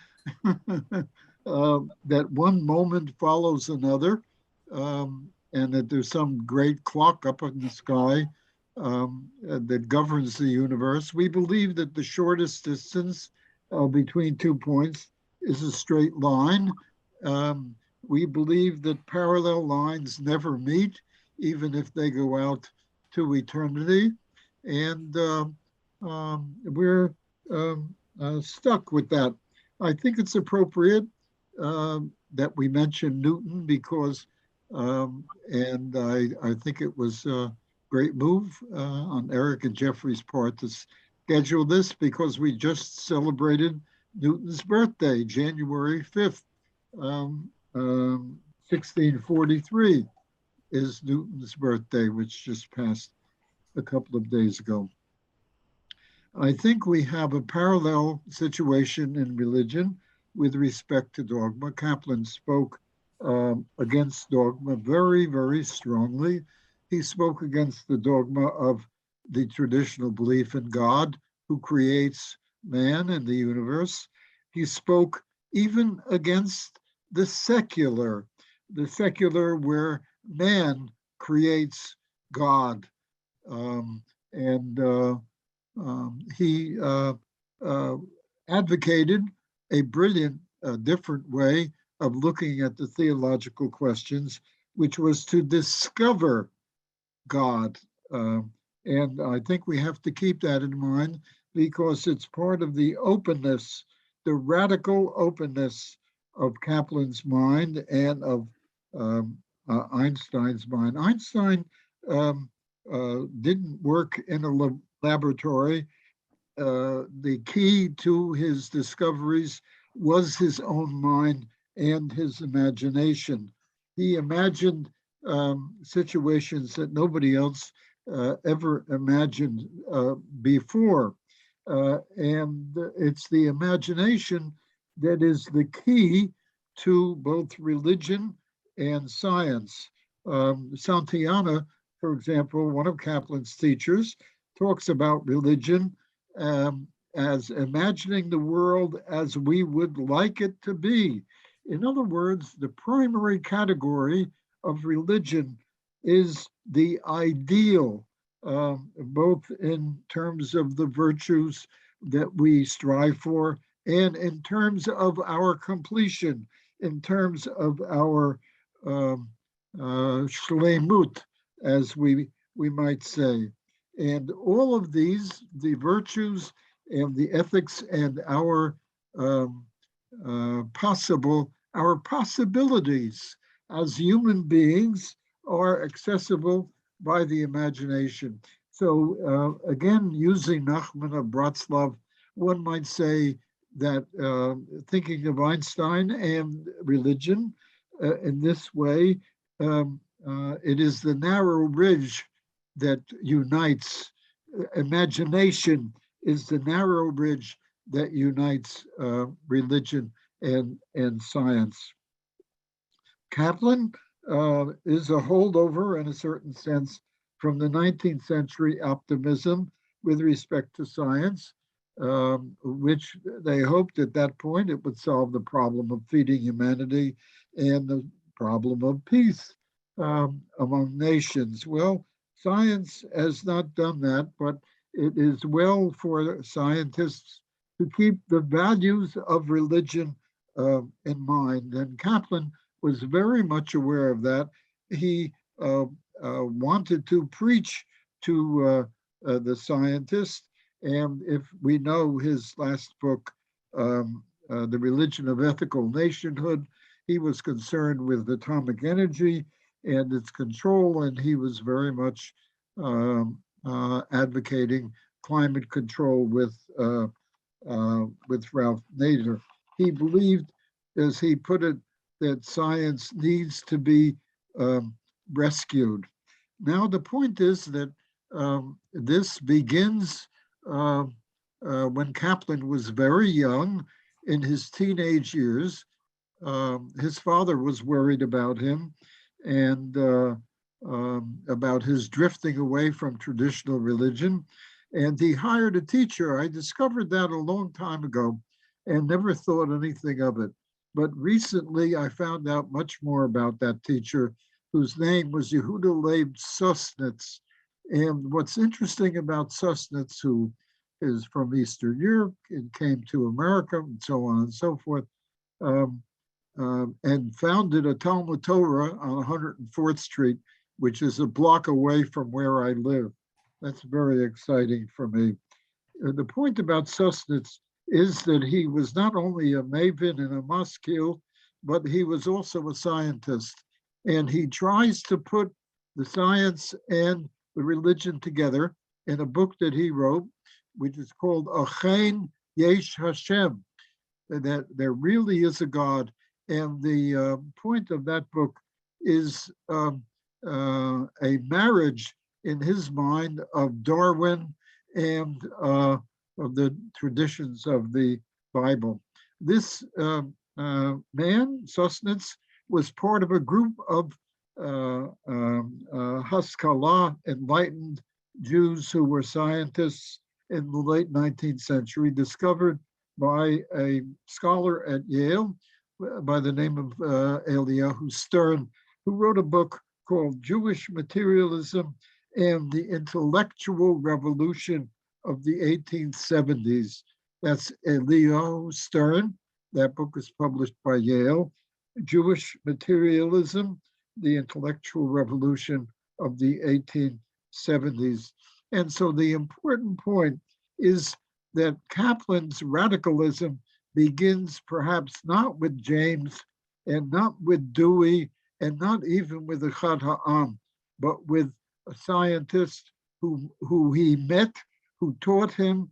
that one moment follows another, and that there's some great clock up in the sky that governs the universe. We believe that the shortest distance between 2 points is a straight line. We believe that parallel lines never meet, even if they go out to eternity. And we're stuck with that. I think it's appropriate that we mention Newton because, and I think it was a great move on Eric and Jeffrey's part to schedule this because we just celebrated Newton's birthday, January 5th. 1643 is Newton's birthday, which just passed a couple of days ago. I think we have a parallel situation in religion with respect to dogma. Kaplan spoke against dogma very, very strongly. He spoke against the dogma of the traditional belief in God who creates man and the universe. He spoke even against the secular where man creates God. He advocated a brilliant, different way of looking at the theological questions, which was to discover God. And I think we have to keep that in mind because it's part of the openness, the radical openness of Kaplan's mind and of Einstein's mind. Einstein didn't work in a laboratory. The key to his discoveries was his own mind and his imagination. He imagined situations that nobody else ever imagined before. And it's the imagination that is the key to both religion and science. Santayana, for example, one of Kaplan's teachers, talks about religion as imagining the world as we would like it to be. In other words, the primary category of religion is the ideal, both in terms of the virtues that we strive for, and in terms of our completion, in terms of our shlemut, as we might say. And all of these, the virtues and the ethics and our our possibilities as human beings are accessible by the imagination. So again, using Nachman of Bratslav, one might say that thinking of Einstein and religion in this way, it is the narrow bridge that unites. Imagination is the narrow bridge that unites religion and science. Kaplan is a holdover in a certain sense from the 19th century optimism with respect to science, which they hoped at that point it would solve the problem of feeding humanity and the problem of peace among nations. Well, science has not done that, but it is well for scientists to keep the values of religion in mind. And Kaplan was very much aware of that. He wanted to preach to the scientists. And if we know his last book, The Religion of Ethical Nationhood, he was concerned with atomic energy and its control, and he was very much advocating climate control with Ralph Nader. He believed, as he put it, that science needs to be rescued. Now, the point is that this begins when Kaplan was very young, in his teenage years. His father was worried about him and about his drifting away from traditional religion. And he hired a teacher. I discovered that a long time ago and never thought anything of it. But recently I found out much more about that teacher, whose name was Yehuda Leib Susnitz. And what's interesting about Susnitz, who is from Eastern Europe and came to America and so on and so forth, and founded a Talmud Torah on 104th Street, which is a block away from where I live. That's very exciting for me. The point about Susnitz is that he was not only a maven and a maskil, but he was also a scientist. And he tries to put the science and the religion together in a book that he wrote, which is called Achen Yesh Hashem, that there really is a God. And the point of that book is a marriage in his mind of Darwin and of the traditions of the Bible. This man, Susnitz, was part of a group of Haskalah, enlightened Jews who were scientists in the late 19th century, discovered by a scholar at Yale by the name of Eliyahu Stern, who wrote a book called Jewish Materialism and the Intellectual Revolution of the 1870s. That's Eliyahu Stern. That book is published by Yale. Jewish Materialism, the Intellectual Revolution of the 1870s. And so the important point is that Kaplan's radicalism begins perhaps not with James and not with Dewey and not even with Echad Ha'am, but with a scientist who he met, who taught him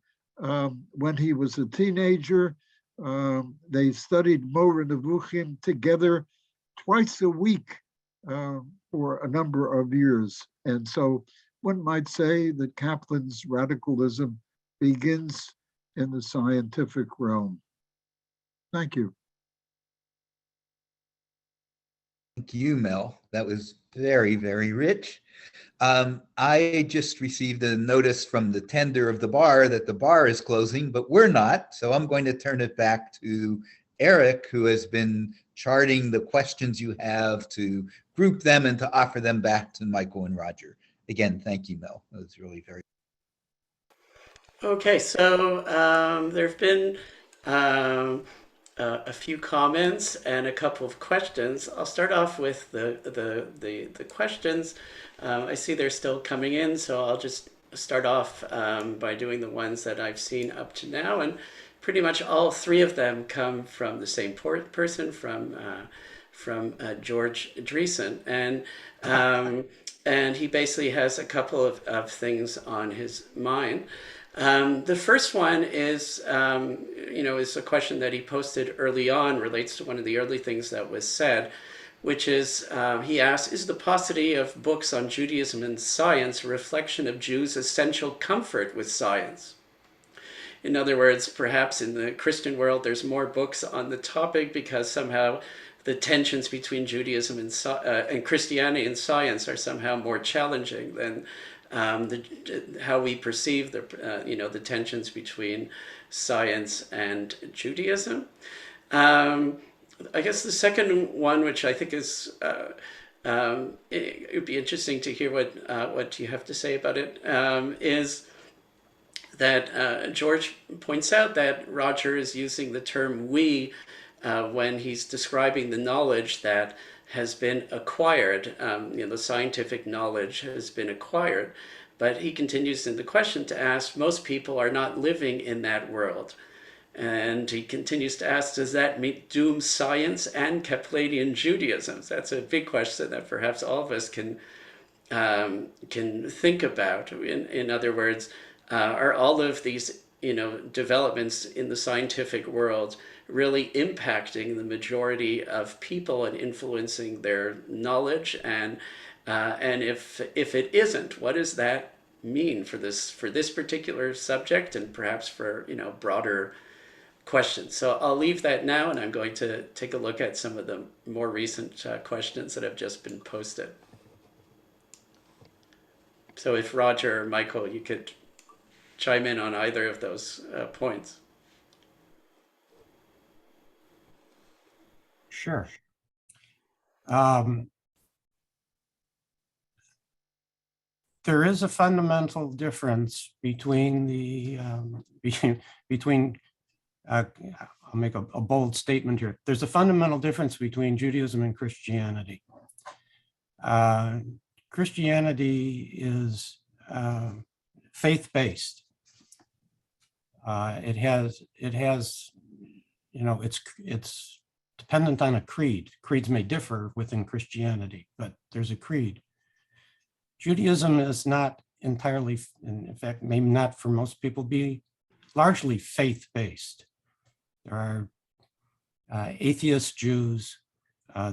when he was a teenager. They studied Moreh Nevuchim together twice a week for a number of years. And so one might say that Kaplan's radicalism begins in the scientific realm. Thank you. Thank you, Mel. That was very, very rich. I just received a notice from the tender of the bar that the bar is closing, but we're not. So I'm going to turn it back to Eric, who has been charting the questions you have, to group them and to offer them back to Michael and Roger. Again, thank you, Mel. That was really very. Okay, so there have been um, a few comments and a couple of questions. I'll start off with the questions. I see they're still coming in, so I'll just start off by doing the ones that I've seen up to now, and pretty much all three of them come from the same person, from George Dreesen, and he basically has a couple of things on his mind. The first one is, is a question that he posted early on, relates to one of the early things that was said, which is, he asks, is the paucity of books on Judaism and science a reflection of Jews' essential comfort with science? In other words, perhaps in the Christian world, there's more books on the topic because somehow the tensions between Judaism and Christianity and science are somehow more challenging than how we perceive the tensions between science and Judaism. I guess the second one, which I think is it would be interesting to hear what you have to say about it, is that George points out that Roger is using the term "we" when he's describing the knowledge that has been acquired. The scientific knowledge has been acquired, but he continues in the question to ask, most people are not living in that world. And he continues to ask, does that doom science and Kaplanian Judaism? That's a big question that perhaps all of us can think about. In other words, are all of these developments in the scientific world really impacting the majority of people and influencing their knowledge? And if it isn't, what does that mean for this particular subject, and perhaps for broader questions? So I'll leave that now, and I'm going to take a look at some of the more recent questions that have just been posted. So if Roger or Michael, you could chime in on either of those points. Sure. There is a fundamental difference between I'll make a bold statement here. There's a fundamental difference between Judaism and Christianity. Christianity is faith-based. It's dependent on a creed. Creeds may differ within Christianity, but there's a creed. Judaism is not entirely, in fact, maybe not for most people, be largely faith-based. There are atheist Jews,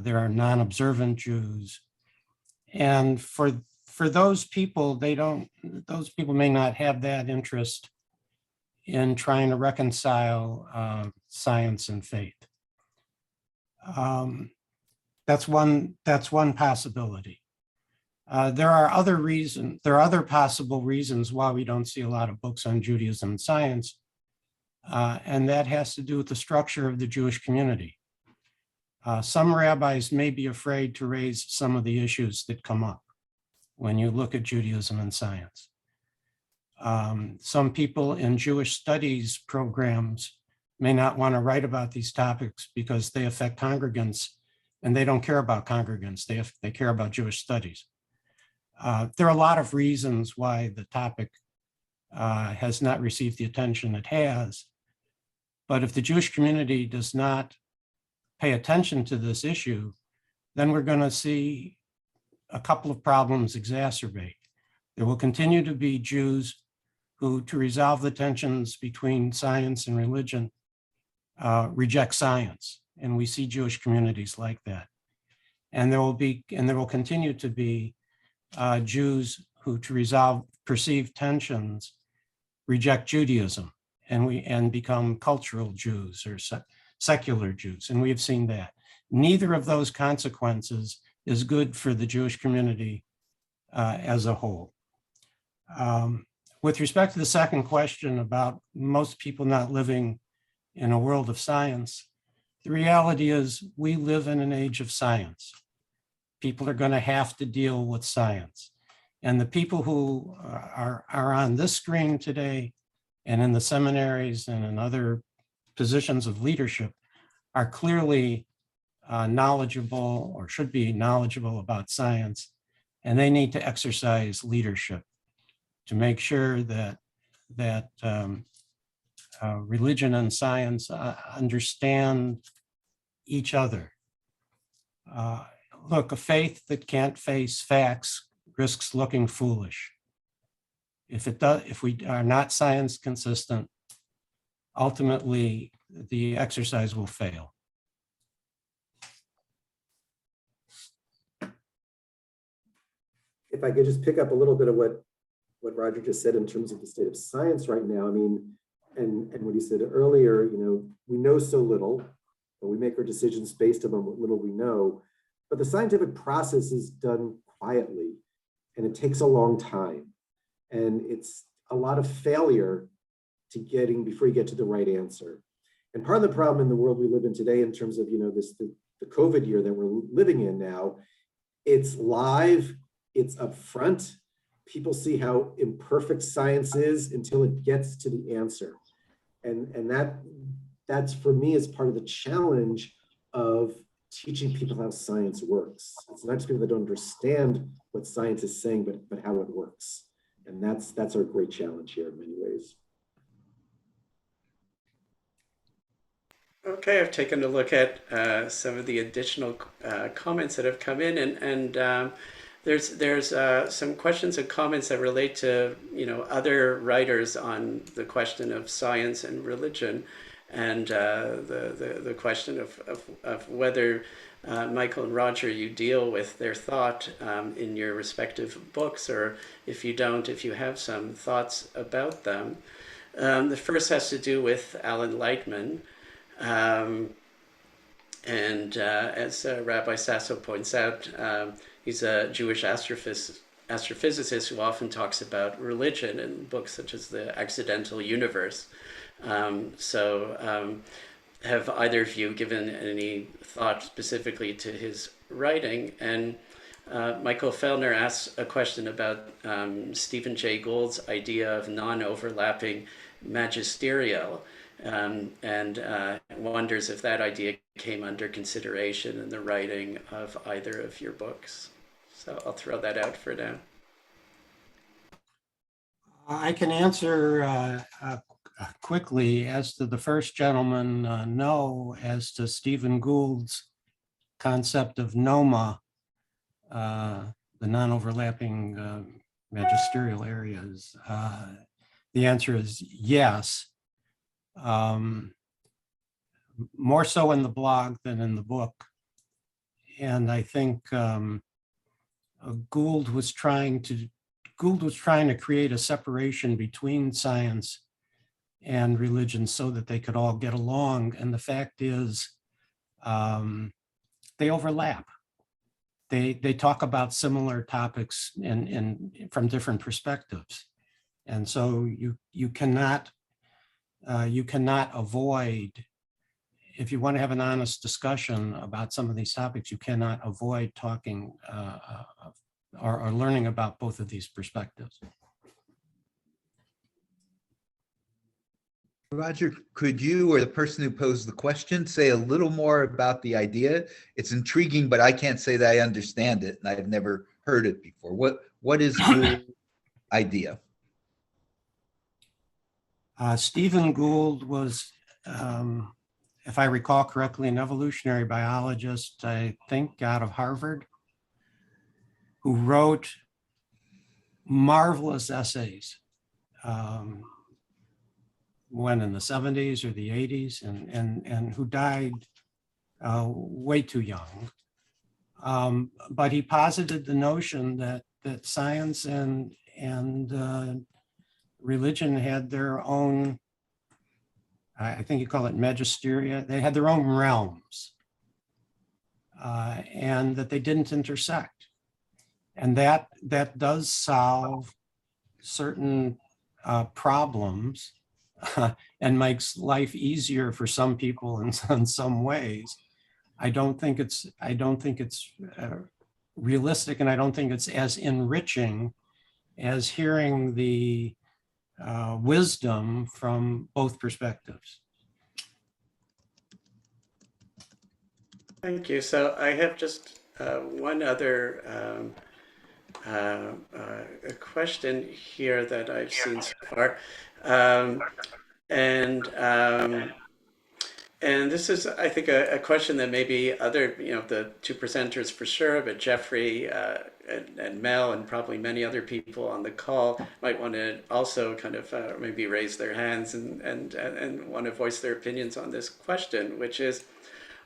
there are non-observant Jews, and for those people, those people may not have that interest in trying to reconcile science and faith. That's one possibility. There are other possible reasons why we don't see a lot of books on Judaism and science, and that has to do with the structure of the Jewish community. Some rabbis may be afraid to raise some of the issues that come up when you look at Judaism and science. Some people in Jewish studies programs may not want to write about these topics because they affect congregants, and they don't care about congregants. They care about Jewish studies. There are a lot of reasons why the topic has not received the attention it has, but if the Jewish community does not pay attention to this issue, then we're going to see a couple of problems exacerbate. There will continue to be Jews who, to resolve the tensions between science and religion, reject science, and we see Jewish communities like that. And there will continue to be Jews who, to resolve perceived tensions, reject Judaism and become cultural Jews or secular Jews, and we have seen that. Neither of those consequences is good for the Jewish community as a whole. With respect to the second question about most people not living in a world of science, the reality is we live in an age of science. People are going to have to deal with science. And the people who are on this screen today and in the seminaries and in other positions of leadership are clearly knowledgeable or should be knowledgeable about science, and they need to exercise leadership to make sure that religion and science understand each other. Look, a faith that can't face facts risks looking foolish. If we are not science consistent, ultimately the exercise will fail. If I could just pick up a little bit of what Roger just said in terms of the state of science right now. I mean, and what he said earlier, you know, we know so little, but we make our decisions based on what little we know. But the scientific process is done quietly, and it takes a long time. And it's a lot of failure before you get to the right answer. And part of the problem in the world we live in today, in terms of, you know, the COVID year that we're living in now, it's live, it's upfront. People see how imperfect science is until it gets to the answer. And that's for me is part of the challenge of teaching people how science works. It's not just people that don't understand what science is saying, but how it works. And that's our great challenge here in many ways. Okay, I've taken a look at some of the additional comments that have come in, and there's some questions and comments that relate to, you know, other writers on the question of science and religion, and the question of whether Michael and Roger, you deal with their thought in your respective books, or if you don't, if you have some thoughts about them. The first has to do with Alan Lightman. And as Rabbi Sasso points out, he's a Jewish astrophysicist who often talks about religion in books such as The Accidental Universe. Have either of you given any thought specifically to his writing? And Michael Fellner asks a question about Stephen Jay Gould's idea of non-overlapping magisterial, and wonders if that idea came under consideration in the writing of either of your books. So I'll throw that out for now. I can answer quickly. As to the first gentleman, no. As to Stephen Gould's concept of noma, the non-overlapping magisterial areas, the answer is yes. More so in the blog than in the book. And I think Gould was trying to create a separation between science and religion so that they could all get along. And the fact is, they overlap. They talk about similar topics from different perspectives. And so you cannot avoid, if you want to have an honest discussion about some of these topics, you cannot avoid talking or learning about both of these perspectives. Roger, could you, or the person who posed the question, say a little more about the idea? It's intriguing, but I can't say that I understand it, and I've never heard it before. What is Gould's idea? Stephen Gould was, if I recall correctly, an evolutionary biologist, I think out of Harvard, who wrote marvelous essays when in the 70s or the 80s, and who died way too young. But he posited the notion that science and religion had their own, I think you call it magisteria, they had their own realms, and that they didn't intersect. And that does solve certain problems and makes life easier for some people in some ways. I don't think it's realistic, and I don't think it's as enriching as hearing the wisdom from both perspectives. Thank you. So I have just one other a question here that I've seen so far. And this is, I think, a question that maybe other, the two presenters for sure, but Jeffrey and Mel and probably many other people on the call might want to also kind of maybe raise their hands and want to voice their opinions on this question, which is,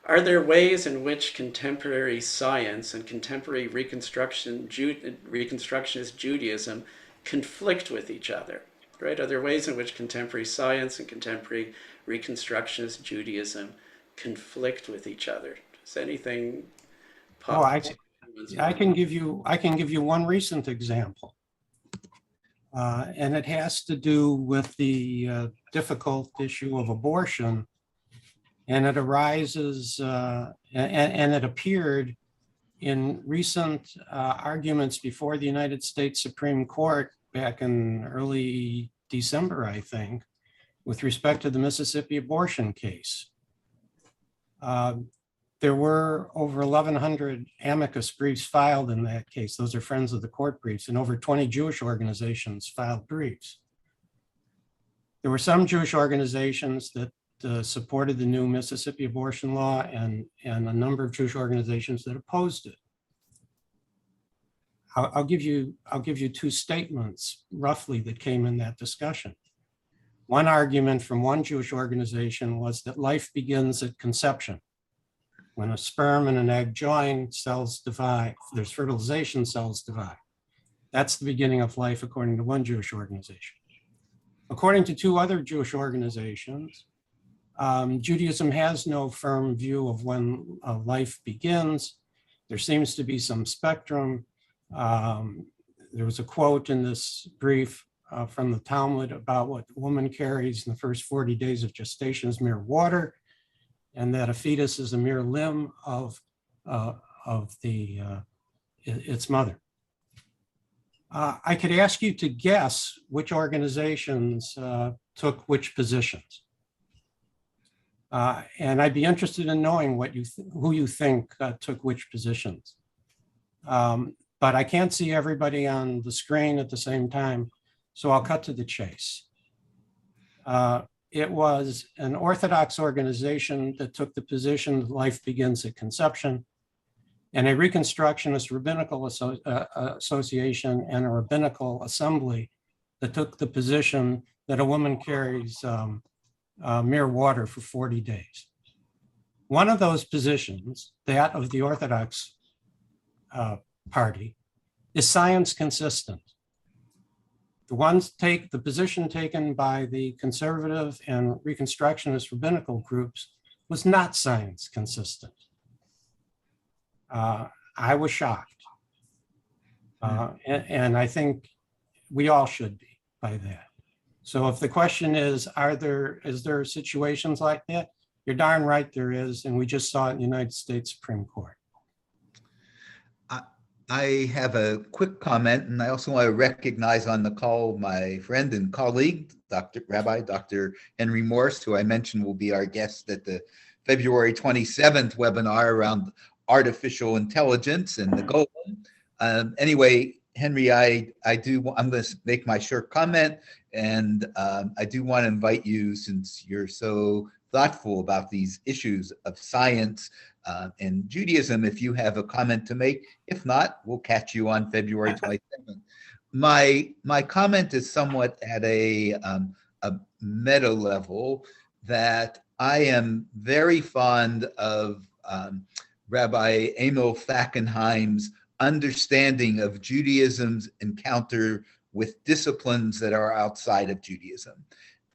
are there ways in which contemporary science and contemporary Reconstructionist Judaism conflict with each other? Right? Are there ways in which contemporary science and contemporary Reconstructionist Judaism conflict with each other? Does anything pop? I can give you one recent example, and it has to do with the difficult issue of abortion, and it arises and it appeared in recent arguments before the United States Supreme Court back in early December, I think, with respect to the Mississippi abortion case. There were over 1,100 amicus briefs filed in that case. Those are friends of the court briefs, and over 20 Jewish organizations filed briefs. There were some Jewish organizations that supported the new Mississippi abortion law, and a number of Jewish organizations that opposed it. I'll give you two statements roughly that came in that discussion. One argument from one Jewish organization was that life begins at conception. When a sperm and an egg join, cells divide. There's fertilization, cells divide. That's the beginning of life, according to one Jewish organization. According to two other Jewish organizations, Judaism has no firm view of when life begins. There seems to be some spectrum. There was a quote in this brief from the Talmud about what a woman carries in the first 40 days of gestation is mere water, and that a fetus is a mere limb of its mother. I could ask you to guess which organizations took which positions. And I'd be interested in knowing who you think took which positions. But I can't see everybody on the screen at the same time, so I'll cut to the chase. It was an Orthodox organization that took the position that life begins at conception, and a Reconstructionist Rabbinical Association and a Rabbinical Assembly that took the position that a woman carries mere water for 40 days. One of those positions, that of the Orthodox party, is science consistent. The position taken by the conservative and Reconstructionist rabbinical groups was not science consistent. I was shocked. And I think we all should be by that. So if the question is there situations like that? You're darn right there is, and we just saw it in the United States Supreme Court. I have a quick comment, and I also want to recognize on the call my friend and colleague, Rabbi Dr. Henry Morse, who I mentioned will be our guest at the February 27th webinar around artificial intelligence and the Golan. Anyway, Henry, I'm going to make my short comment, and I do want to invite you, since you're so thoughtful about these issues of science and Judaism, if you have a comment to make. If not, we'll catch you on February 27th. My comment is somewhat at a meta level, that I am very fond of Rabbi Emil Fackenheim's understanding of Judaism's encounter with disciplines that are outside of Judaism.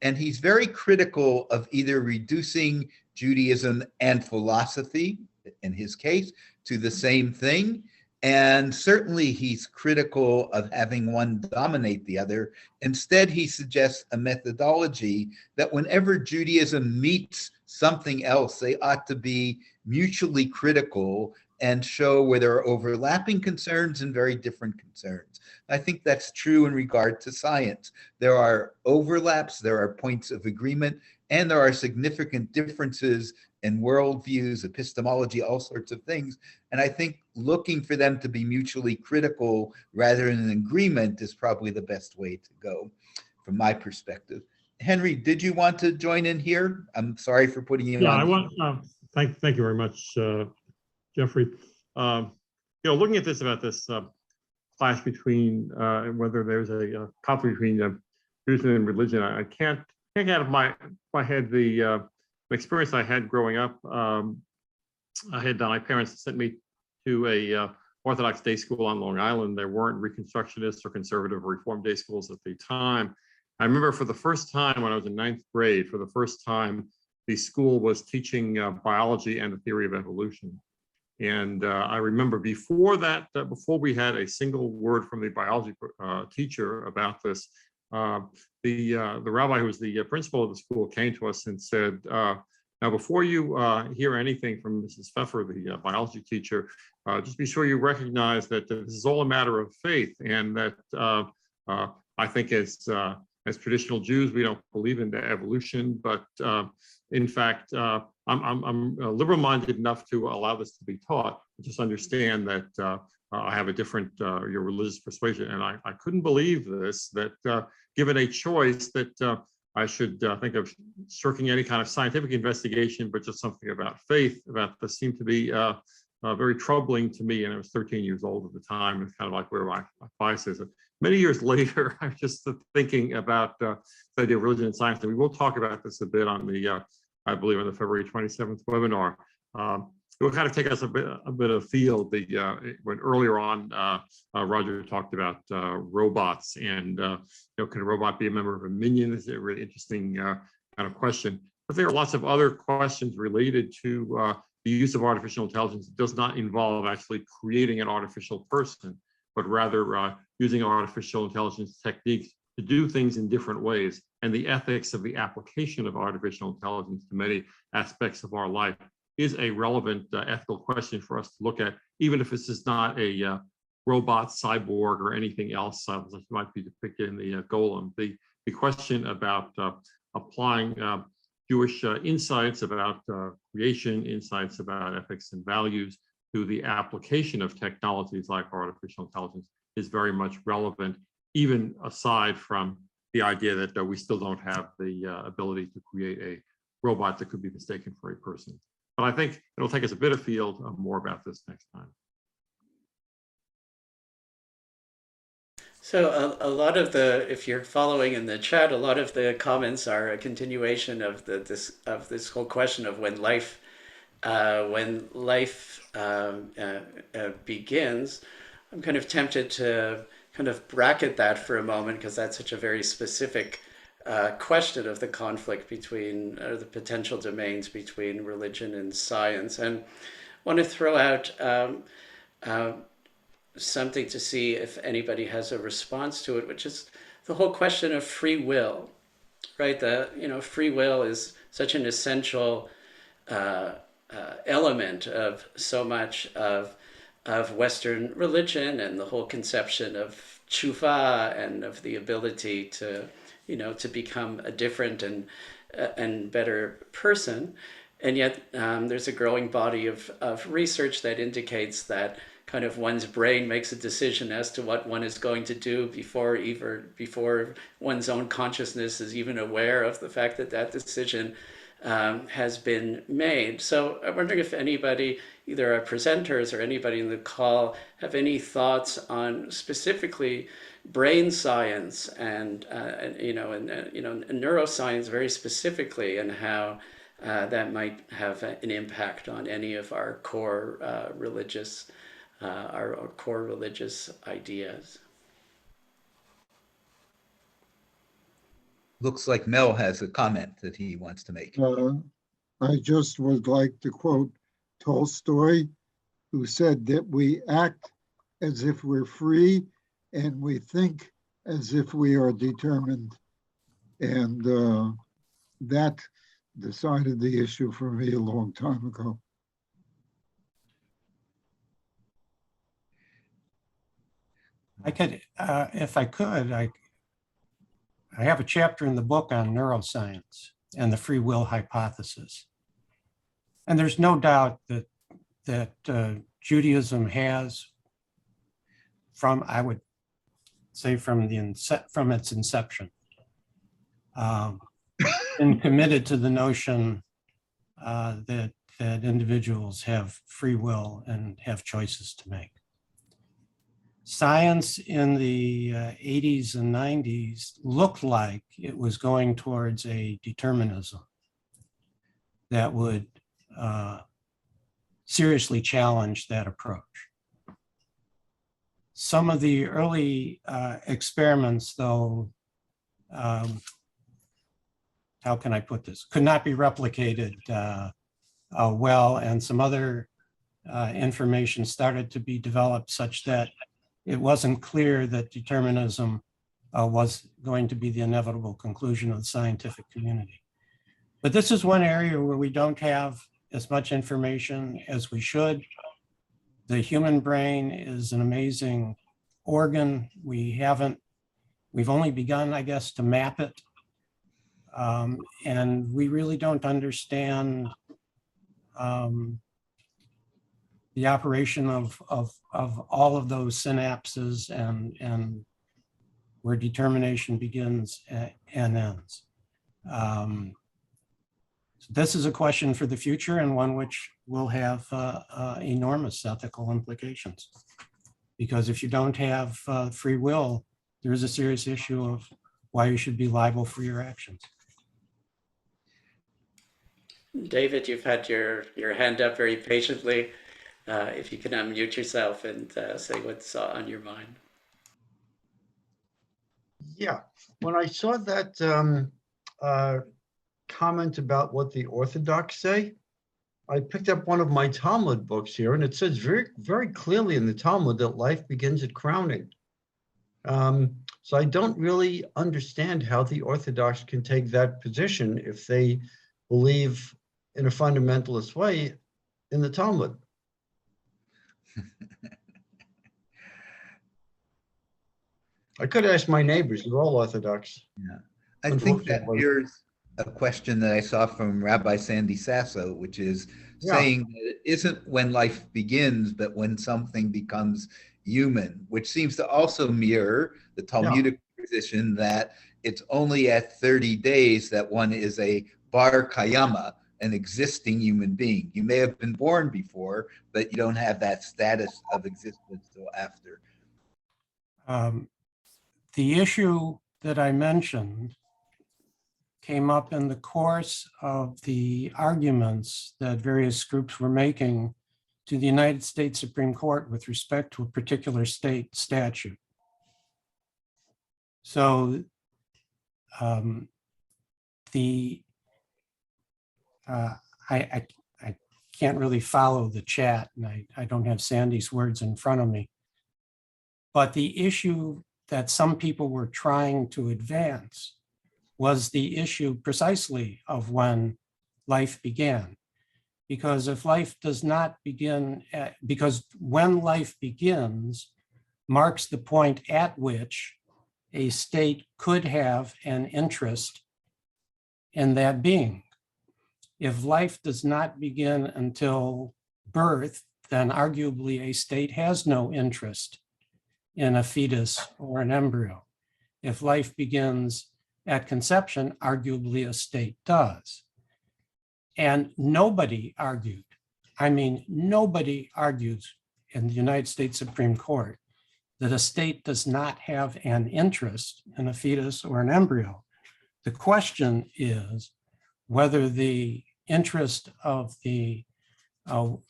And he's very critical of either reducing Judaism and philosophy, in his case, to the same thing. And certainly he's critical of having one dominate the other. Instead, he suggests a methodology that whenever Judaism meets something else, they ought to be mutually critical and show where there are overlapping concerns and very different concerns. I think that's true in regard to science. There are overlaps, there are points of agreement, and there are significant differences in worldviews, epistemology, all sorts of things. And I think looking for them to be mutually critical rather than an agreement is probably the best way to go from my perspective. Henry, did you want to join in here? I'm sorry for putting you on. Yeah, I want, thank you very much, Jeffrey. Looking at this about this clash between whether there's a conflict between Judaism and religion, I can't get out of my head the experience I had growing up. My parents sent me to a Orthodox day school on Long Island. There weren't Reconstructionist or conservative or Reform day schools at the time. I remember for the first time when I was in 9th grade, for the first time, the school was teaching biology and the theory of evolution. And I remember before that, before we had a single word from the biology teacher about this, the rabbi who was the principal of the school came to us and said, now before you hear anything from Mrs. Pfeffer, the biology teacher, just be sure you recognize that this is all a matter of faith, and that I think as traditional Jews, we don't believe in the evolution, but in fact, I'm liberal-minded enough to allow this to be taught. Just understand that I have a different your religious persuasion, and I couldn't believe this, that given a choice that I should think of shirking any kind of scientific investigation, but just something about faith, about this seemed to be very troubling to me, and I was 13 years old at the time. It's kind of like where my bias is. Many years later, I'm just thinking about the idea of religion and science, and we will talk about this a bit on the, I believe, on the February 27th webinar. It will kind of take us a bit of field. When earlier on, Roger talked about robots, and can a robot be a member of a minion? Is a really interesting kind of question. But there are lots of other questions related to the use of artificial intelligence. It does not involve actually creating an artificial person, but rather using artificial intelligence techniques to do things in different ways, and the ethics of the application of artificial intelligence to many aspects of our life is a relevant ethical question for us to look at, even if this is not a robot, cyborg, or anything else that might be depicted in the golem. The question about applying Jewish insights about creation, insights about ethics and values to the application of technologies like artificial intelligence is very much relevant, even aside from the idea that we still don't have the ability to create a robot that could be mistaken for a person. But I think it'll take us a bit afield more about this next time. So a lot of if you're following in the chat, a lot of the comments are a continuation of this whole question of when life begins. I'm kind of tempted to kind of bracket that for a moment, because that's such a very specific question of the conflict between the potential domains between religion and science, and want to throw out something to see if anybody has a response to it, which is the whole question of free will, right? Free will is such an essential element of so much of Western religion, and the whole conception of tshuva, and of the ability to become a different and better person. And yet there's a growing body of research that indicates that kind of one's brain makes a decision as to what one is going to do before one's own consciousness is even aware of the fact that that decision has been made. So I'm wondering if anybody, either our presenters or anybody in the call, have any thoughts on specifically brain science and neuroscience very specifically, and how that might have an impact on any of our core religious ideas. Looks like Mel has a comment that he wants to make. I just would like to quote Tolstoy, who said that we act as if we're free and we think as if we are determined. And that decided the issue for me a long time ago. I could, if I could, I have a chapter in the book on neuroscience and the free will hypothesis. And there's no doubt that Judaism has, from, I would say from its inception, been committed to the notion that individuals have free will and have choices to make. Science in the 80s and 90s looked like it was going towards a determinism that would seriously challenge that approach. Some of the early experiments, though, how can I put this, could not be replicated well, and some other information started to be developed such that it wasn't clear that determinism was going to be the inevitable conclusion of the scientific community. But this is one area where we don't have as much information as we should. The human brain is an amazing organ. We've only begun, I guess, to map it. And we really don't understand the operation of all of those synapses and where determination begins and ends. So this is a question for the future, and one which will have enormous ethical implications. Because if you don't have free will, there is a serious issue of why you should be liable for your actions. David, you've had your hand up very patiently. If you can unmute yourself and say what's on your mind. Yeah, when I saw that comment about what the Orthodox say, I picked up one of my Talmud books here, and it says very, very clearly in the Talmud that life begins at crowning. So I don't really understand how the Orthodox can take that position if they believe in a fundamentalist way in the Talmud. I could ask my neighbors, they're all Orthodox. Yeah, I think that mirrors a question that I saw from Rabbi Sandy Sasso, which is saying that it isn't when life begins, but when something becomes human, which seems to also mirror the Talmudic position that it's only at 30 days that one is a bar kayama, an existing human being. You may have been born before, but you don't have that status of existence till after. The issue that I mentioned came up in the course of the arguments that various groups were making to the United States Supreme Court with respect to a particular state statute. So I can't really follow the chat, and I don't have Sandy's words in front of me. But the issue that some people were trying to advance was the issue precisely of when life began. Because if life does not begin, because when life begins marks the point at which a state could have an interest in that being. If life does not begin until birth, then arguably a state has no interest in a fetus or an embryo. If life begins at conception, arguably a state does. And nobody argued, nobody argues in the United States Supreme Court that a state does not have an interest in a fetus or an embryo. The question is whether the interest of the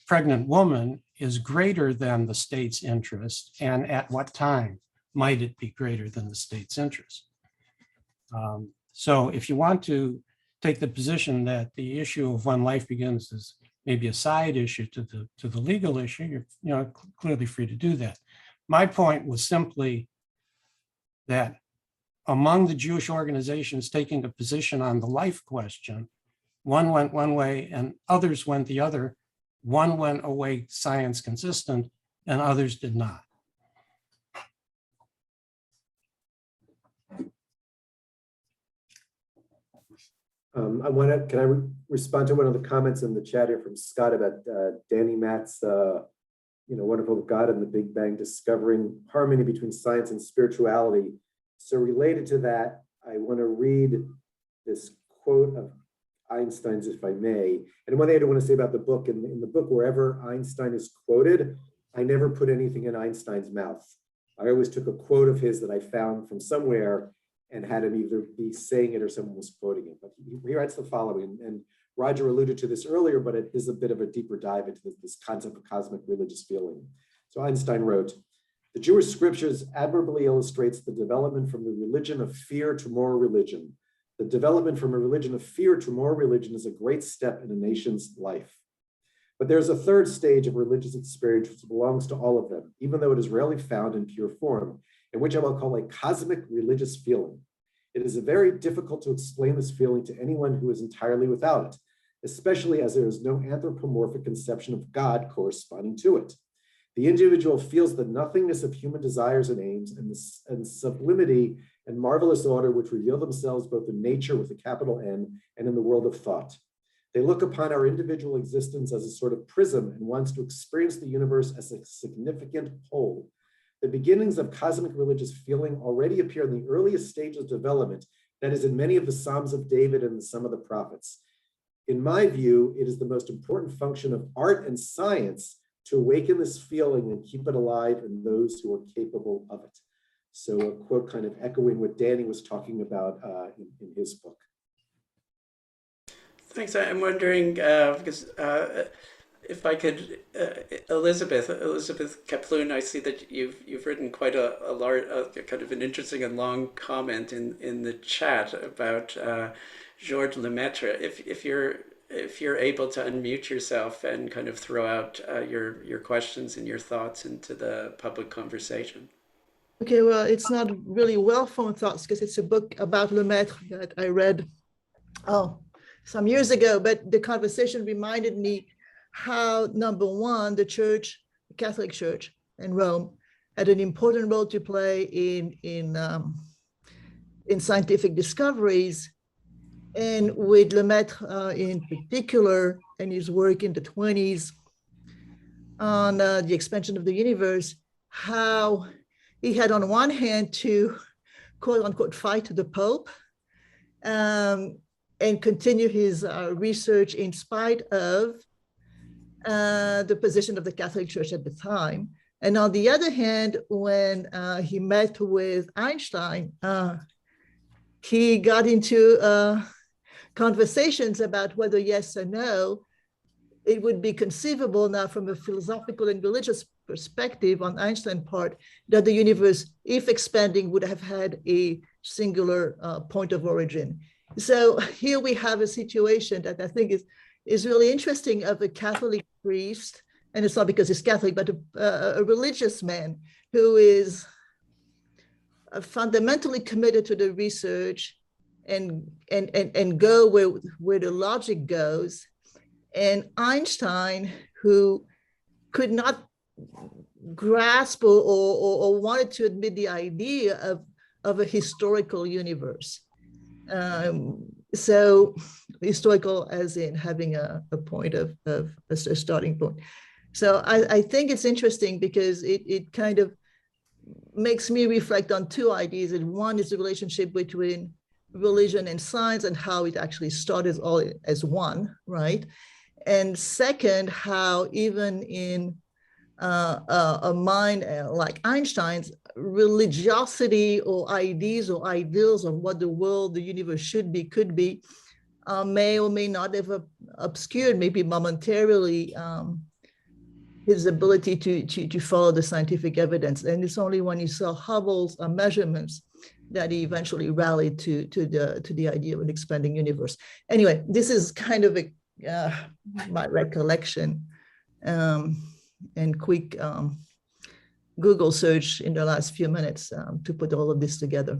pregnant woman is greater than the state's interest, and at what time might it be greater than the state's interest. So if you want to take the position that the issue of when life begins is maybe a side issue to the legal issue, you're clearly free to do that. My point was simply that among the Jewish organizations taking a position on the life question, one went one way and others went the other. One went away science consistent and others did not. Can I respond to one of the comments in the chat here from Scott about Danny Matt's, wonderful God and the Big Bang, discovering harmony between science and spirituality. So related to that, I want to read this quote of Einstein's, if I may. And one thing I want to say about the book, in the book, wherever Einstein is quoted, I never put anything in Einstein's mouth. I always took a quote of his that I found from somewhere and had him either be saying it or someone was quoting it. But he writes the following, and Roger alluded to this earlier, but it is a bit of a deeper dive into this concept of cosmic religious feeling. So Einstein wrote, "The Jewish scriptures admirably illustrates the development from the religion of fear to moral religion. The development from a religion of fear to moral religion is a great step in a nation's life. But there's a third stage of religious experience which belongs to all of them, even though it is rarely found in pure form, and which I will call a cosmic religious feeling. It is very difficult to explain this feeling to anyone who is entirely without it, especially as there is no anthropomorphic conception of God corresponding to it. The individual feels the nothingness of human desires and aims and sublimity and marvelous order which reveal themselves both in nature with a capital N and in the world of thought. They look upon our individual existence as a sort of prism and wants to experience the universe as a significant whole. The beginnings of cosmic religious feeling already appear in the earliest stages of development, that is in many of the Psalms of David and some of the prophets. In my view, it is the most important function of art and science to awaken this feeling and keep it alive in those who are capable of it." So a quote kind of echoing what Danny was talking about in his book. Thanks. I'm wondering, because if I could, Elizabeth Kaplan, I see that you've written quite a large, kind of an interesting and long comment in the chat about Georges Lemaitre. If you're able to unmute yourself and kind of throw out your questions and your thoughts into the public conversation. Okay, well, it's not really well-formed thoughts because it's a book about Lemaitre that I read, some years ago, but the conversation reminded me how, number one, the church, the Catholic Church in Rome, had an important role to play in scientific discoveries, and with Lemaitre in particular, and his work in the 20s on the expansion of the universe, how he had on one hand to quote unquote fight the Pope and continue his research in spite of the position of the Catholic Church at the time. And on the other hand, when he met with Einstein, he got into conversations about whether yes or no, it would be conceivable now from a philosophical and religious perspective on Einstein's part that the universe, if expanding, would have had a singular point of origin. So here we have a situation that I think is really interesting of a Catholic priest, and it's not because he's Catholic, but a religious man who is fundamentally committed to the research and go where the logic goes, and Einstein, who could not grasp or wanted to admit the idea of a historical universe. So historical as in having a point of a starting point. So I think it's interesting because it kind of makes me reflect on two ideas. And one is the relationship between religion and science and how it actually started all as one, right? And second, how even in a mind like Einstein's, religiosity or ideas or ideals of what the world, the universe should be, could be, may or may not have obscured, maybe momentarily, his ability to follow the scientific evidence. And it's only when he saw Hubble's measurements that he eventually rallied to the idea of an expanding universe. Anyway, this is kind of my recollection and quick Google search in the last few minutes to put all of this together.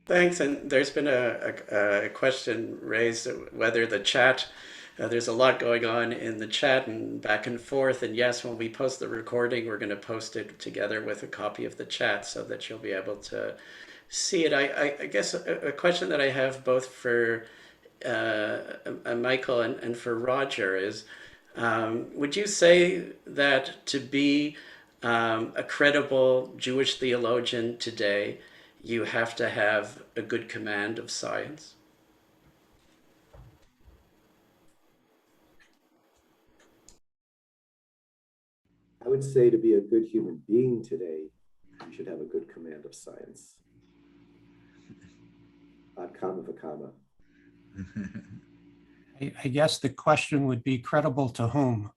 Thanks. And there's been a question raised whether the chat, there's a lot going on in the chat and back and forth. And yes, when we post the recording, we're going to post it together with a copy of the chat so that you'll be able to see it. I guess a question that I have both for Michael, and for Roger is, would you say that to be a credible Jewish theologian today, you have to have a good command of science? I would say to be a good human being today, you should have a good command of science. Ad comma comma. I guess the question would be credible to whom?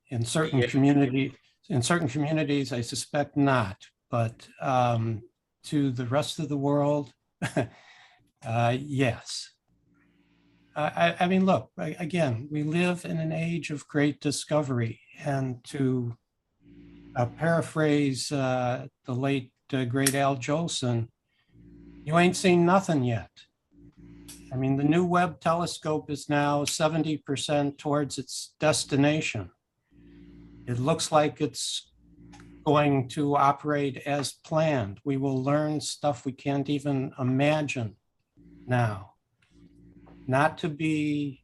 In certain communities, I suspect not, but to the rest of the world, yes. I mean, look, again, we live in an age of great discovery, and to paraphrase the late great Al Jolson, you ain't seen nothing yet. I mean, the new Webb telescope is now 70% towards its destination. It looks like it's going to operate as planned. We will learn stuff we can't even imagine now. Not to be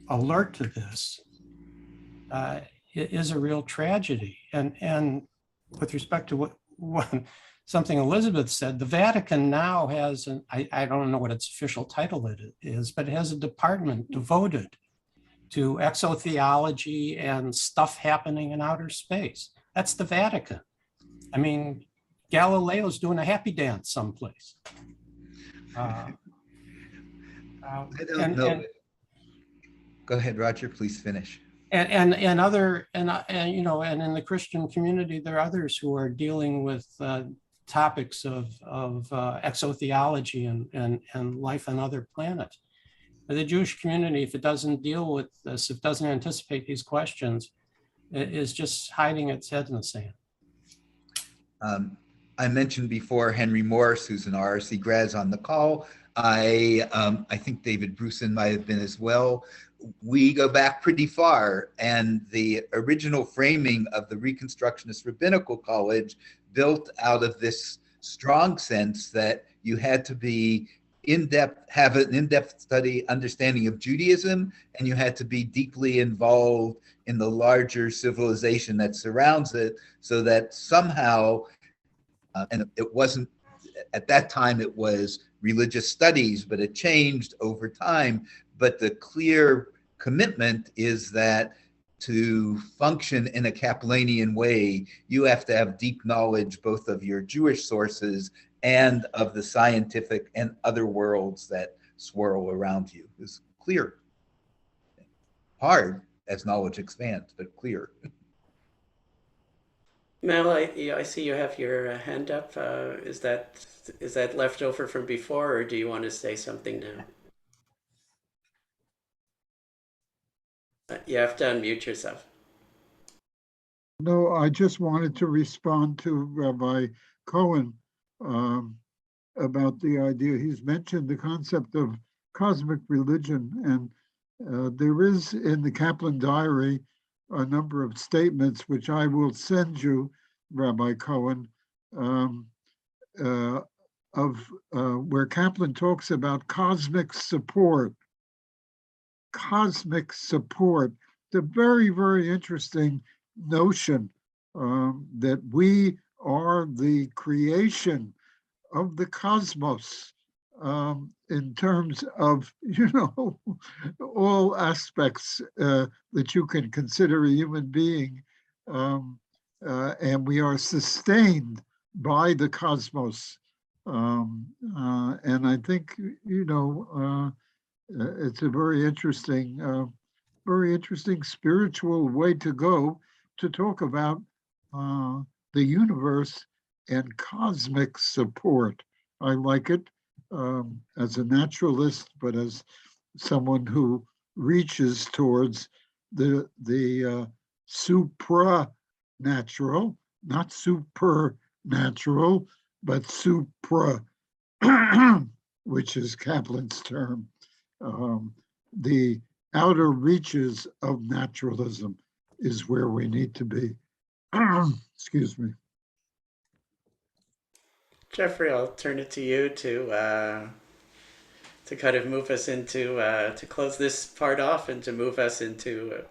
alert to this is a real tragedy. And with respect to what something Elizabeth said, the Vatican now has, I don't know what its official title it is, but it has a department devoted to exotheology and stuff happening in outer space. That's the Vatican. I mean, Galileo's doing a happy dance someplace. I don't know. Go ahead, Roger, please finish. And in the Christian community, there are others who are dealing with topics of exotheology and life on other planets. But the Jewish community, if it doesn't deal with this, if it doesn't anticipate these questions, it is just hiding its head in the sand. I mentioned before Henry Morse, who's an RRC grad, on the call. I think David Bruson might have been as well. We go back pretty far, and the original framing of the Reconstructionist Rabbinical College built out of this strong sense that you had to be have an in-depth study understanding of Judaism, and you had to be deeply involved in the larger civilization that surrounds it, so that somehow, and it wasn't, at that time it was religious studies, but it changed over time. But the clear commitment is that to function in a Kaplanian way, you have to have deep knowledge both of your Jewish sources and of the scientific and other worlds that swirl around you. It's clear. Hard as knowledge expands, but clear. Mel, I see you have your hand up. Is that left over from before, or do you want to say something now? You have to unmute yourself. No, I just wanted to respond to Rabbi Cohen about the idea. He's mentioned the concept of cosmic religion, and there is in the Kaplan diary a number of statements which I will send you, Rabbi Cohen, where Kaplan talks about cosmic support. Cosmic support, the very, very interesting notion that we are the creation of the cosmos in terms of, all aspects that you can consider a human being. And we are sustained by the cosmos. And I think, it's a very interesting spiritual way to go to talk about the universe and cosmic support. I like it as a naturalist, but as someone who reaches towards the supranatural, not supernatural, but supra, which is Kaplan's term. The outer reaches of naturalism is where we need to be. Excuse me. Jeffrey, I'll turn it to you to kind of move us into to close this part off and to move us into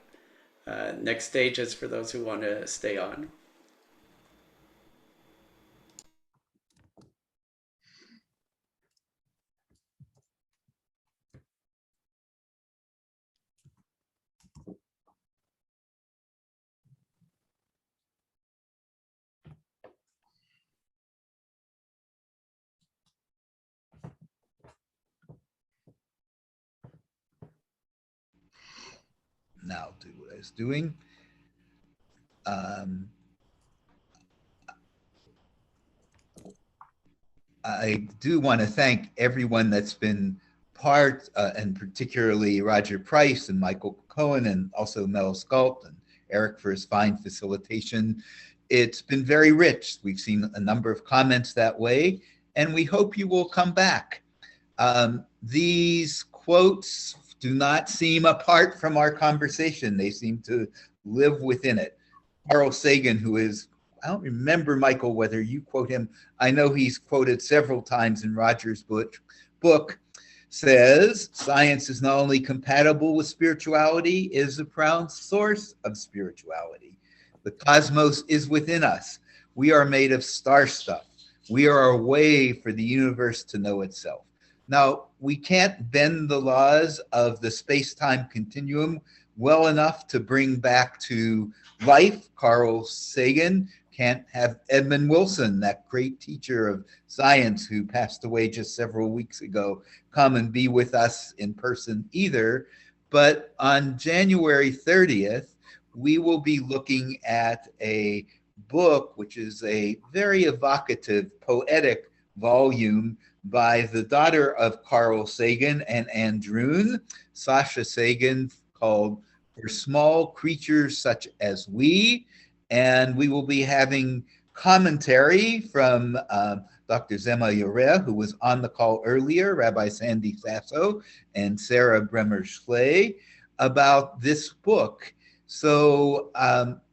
next stages for those who want to stay on. Now do what I was doing. I do want to thank everyone that's been part, and particularly Roger Price and Michael Cohen, and also Mel Sculpt and Eric for his fine facilitation. It's been very rich. We've seen a number of comments that way, and we hope you will come back. These quotes do not seem apart from our conversation. They seem to live within it. Carl Sagan, who is, I don't remember, Michael, whether you quote him. I know he's quoted several times in Roger's book, says, science is not only compatible with spirituality, it is a proud source of spirituality. The cosmos is within us. We are made of star stuff. We are a way for the universe to know itself. Now, we can't bend the laws of the space-time continuum well enough to bring back to life Carl Sagan. Can't have Edmund Wilson, that great teacher of science who passed away just several weeks ago, come and be with us in person either. But on January 30th, we will be looking at a book, which is a very evocative, poetic volume by the daughter of Carl Sagan and Androon, Sasha Sagan, called For Small Creatures Such as We. And we will be having commentary from Dr. Zema Yorea, who was on the call earlier, Rabbi Sandy Sasso, and Sarah Bremer-Schley about this book. So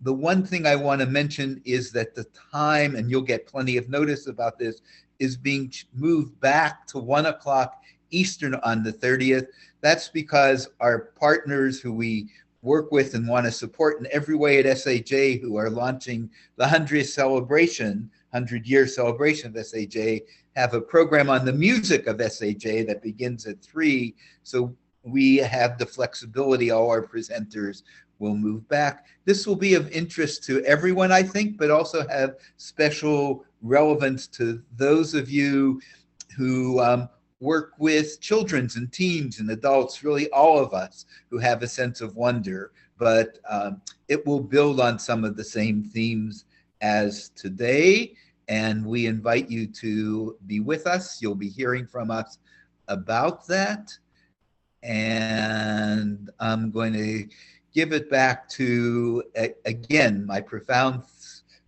the one thing I want to mention is that the time, and you'll get plenty of notice about this, is being moved back to 1 o'clock Eastern on the 30th. That's because our partners who we work with and want to support in every way at SAJ, who are launching the 100th celebration, 100-year celebration of SAJ, have a program on the music of SAJ that begins at 3. So we have the flexibility, all our presenters will move back. This will be of interest to everyone, I think, but also have special relevance to those of you who work with children and teens and adults, really all of us who have a sense of wonder. But it will build on some of the same themes as today. And we invite you to be with us. You'll be hearing from us about that. And I'm going to give it back to, again, my profound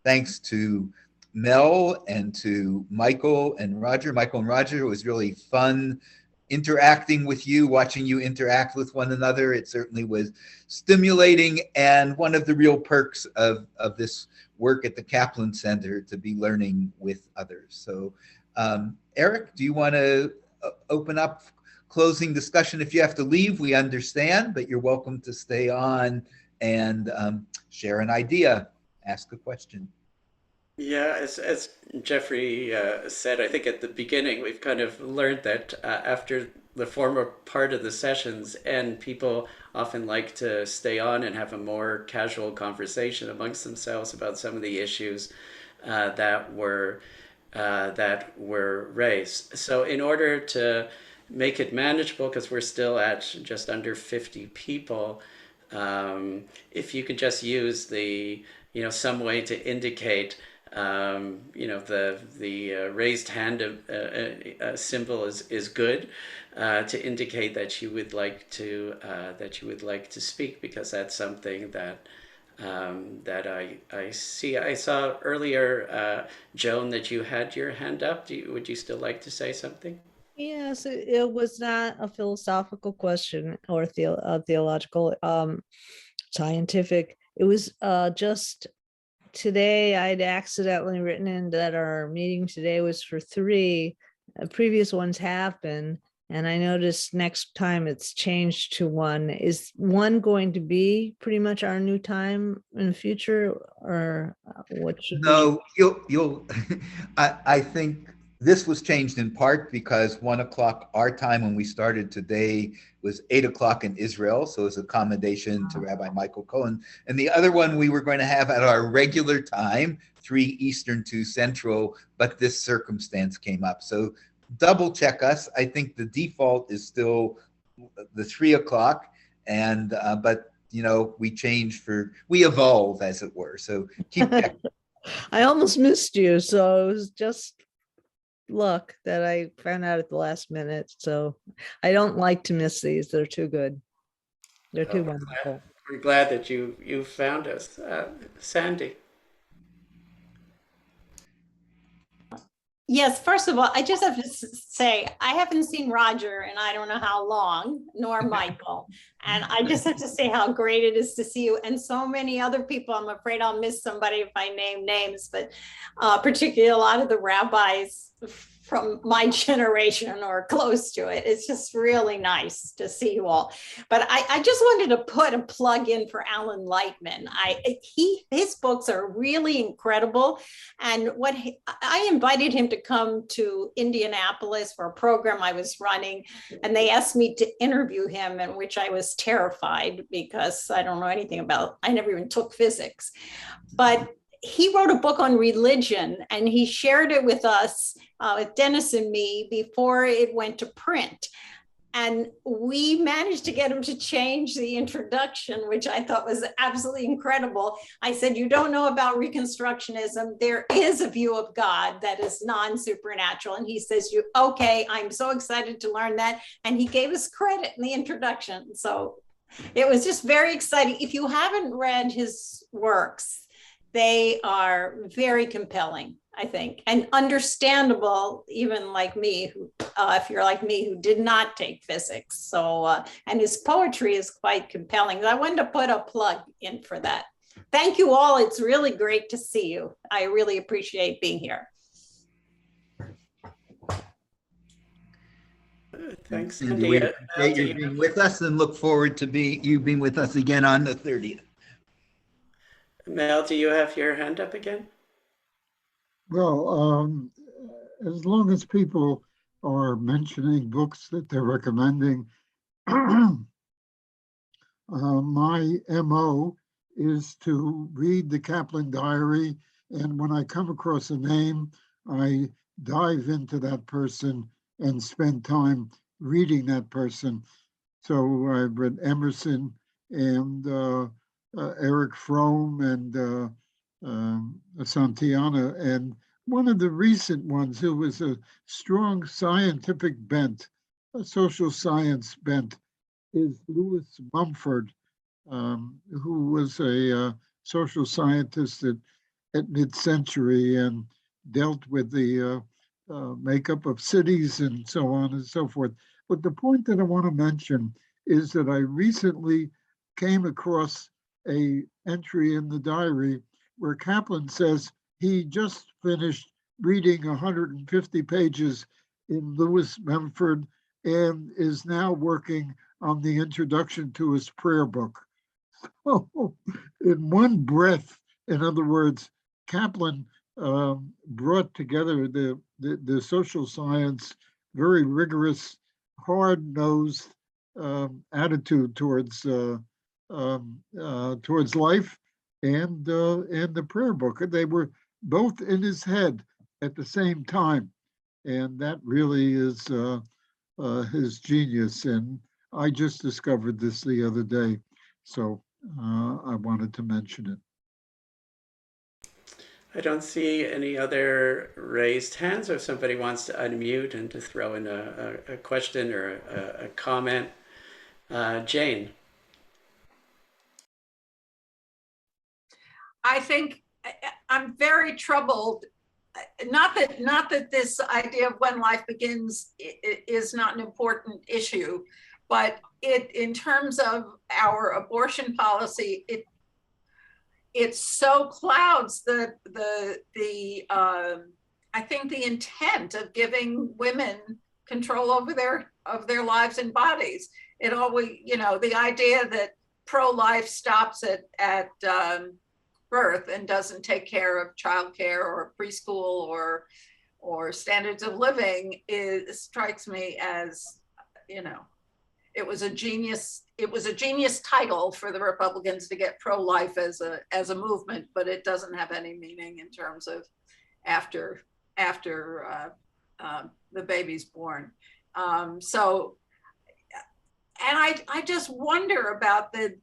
thanks to Mel and to Michael and Roger. Michael and Roger, it was really fun interacting with you, watching you interact with one another. It certainly was stimulating, and one of the real perks of this work at the Kaplan Center, to be learning with others. So Eric, do you want to open up closing discussion? If you have to leave, we understand, but you're welcome to stay on and share an idea, ask a question. Yeah, as Jeffrey said, I think at the beginning, we've kind of learned that after the former part of the sessions end, people often like to stay on and have a more casual conversation amongst themselves about some of the issues that were raised. So in order to make it manageable, because we're still at just under 50 people, if you could just use the, some way to indicate, the raised hand symbol is good, to indicate that you would like to speak, because that's something that I see. I saw earlier, Joan, that you had your hand up. Would you still like to say something? Yes, it was not a philosophical question or theological, scientific. It was just today I'd accidentally written in that our meeting today was for 3. Previous ones have been, And I noticed next time it's changed to 1. Is 1 going to be pretty much our new time in the future, or what should we? No, you'll, I think this was changed in part because 1 o'clock our time when we started today was 8 o'clock in Israel. So it's accommodation to Rabbi Michael Cohen. And the other one we were going to have at our regular time, 3 Eastern, 2 Central, but this circumstance came up. So double check us. I think the default is still the 3 o'clock, and but you know, we evolve, as it were. So keep checking. I almost missed you, so it was just luck that I found out at the last minute. So I don't like to miss these. They're too good. They're too wonderful. We're glad that you found us. Sandy. Yes, first of all, I just have to say, I haven't seen Roger and I don't know how long, nor Michael. And I just have to say how great it is to see you and so many other people. I'm afraid I'll miss somebody if I name names, but particularly a lot of the rabbis from my generation or close to it. It's just really nice to see you all. But I just wanted to put a plug in for Alan Lightman. His books are really incredible. And I invited him to come to Indianapolis for a program I was running, and they asked me to interview him, in which I was terrified because I don't know anything about, I never even took physics. But he wrote a book on religion and he shared it with us, with Dennis and me, before it went to print. And we managed to get him to change the introduction, which I thought was absolutely incredible. I said, you don't know about Reconstructionism. There is a view of God that is non-supernatural. And he says, okay, I'm so excited to learn that. And he gave us credit in the introduction. So it was just very exciting. If you haven't read his works, they are very compelling, I think, and understandable, even like me, who, if you're like me, who did not take physics. So, and his poetry is quite compelling. I wanted to put a plug in for that. Thank you all. It's really great to see you. I really appreciate being here. Thanks, Cindy. We appreciate you being with us and look forward to you being with us again on the 30th. Mel, do you have your hand up again? Well, as long as people are mentioning books that they're recommending, my MO is to read the Kaplan diary. And when I come across a name, I dive into that person and spend time reading that person. So I've read Emerson and Eric Fromm and Santayana, and one of the recent ones who was a strong scientific bent, a social science bent, is Louis Mumford, who was a social scientist at mid-century and dealt with the makeup of cities and so on and so forth. But the point that I want to mention is that I recently came across a entry in the diary where Kaplan says he just finished reading 150 pages in Louis Mumford and is now working on the introduction to his prayer book. So in one breath, in other words, Kaplan brought together the social science, very rigorous, hard-nosed attitude towards life and the prayer book. They were both in his head at the same time. And that really is his genius. And I just discovered this the other day. So I wanted to mention it. I don't see any other raised hands, or if somebody wants to unmute and to throw in a question or a comment. Jane. I think I'm very troubled. Not that this idea of when life begins is not an important issue, but in terms of our abortion policy, it so clouds I think the intent of giving women control over their lives and bodies. It always, you know, the idea that pro-life stops at birth and doesn't take care of childcare or preschool or standards of living strikes me as, you know, it was a genius title for the Republicans to get pro-life as a movement, but it doesn't have any meaning in terms of after the baby's born. So, and I just wonder about the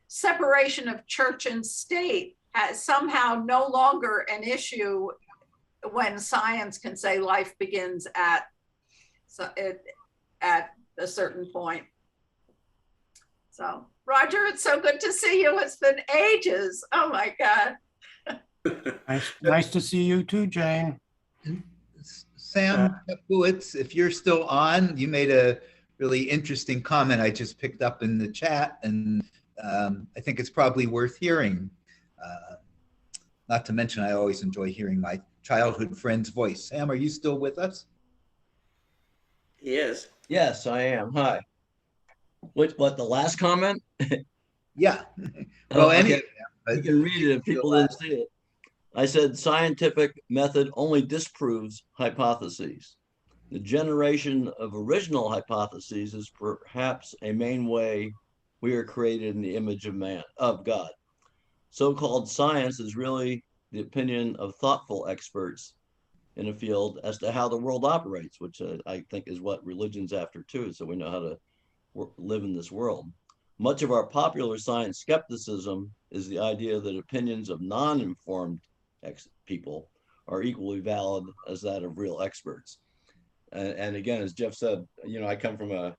separation of church and state as somehow no longer an issue when science can say life begins at a certain point. So, Roger, it's so good to see you. It's been ages. Oh my God. Nice to see you too, Jane. Sam Kapowitz, if you're still on, you made a really interesting comment I just picked up in the chat, and I think it's probably worth hearing. Not to mention, I always enjoy hearing my childhood friend's voice. Sam, are you still with us? He is. Yes, I am. Hi. What the last comment? Yeah. Well, okay. You can read it if people didn't see it. I said scientific method only disproves hypotheses. The generation of original hypotheses is perhaps a main way we are created in the image of God. So-called science is really the opinion of thoughtful experts in a field as to how the world operates, which I think is what religion's after too, so we know how to live in this world. Much of our popular science skepticism is the idea that opinions of non-informed people are equally valid as that of real experts. And again, as Jeff said, you know, I come from a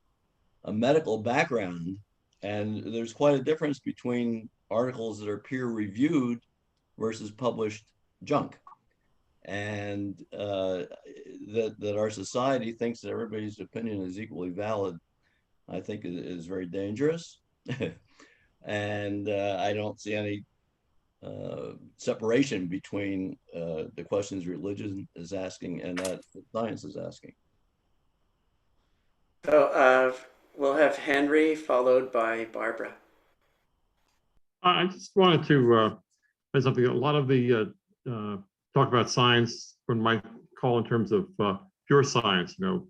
medical background, and there's quite a difference between articles that are peer-reviewed versus published junk. And that our society thinks that everybody's opinion is equally valid, I think is very dangerous. And I don't see any separation between the questions religion is asking and that science is asking. So we'll have Henry followed by Barbara. I just wanted to say something. A lot of the talk about science, one might call in terms of pure science, you know,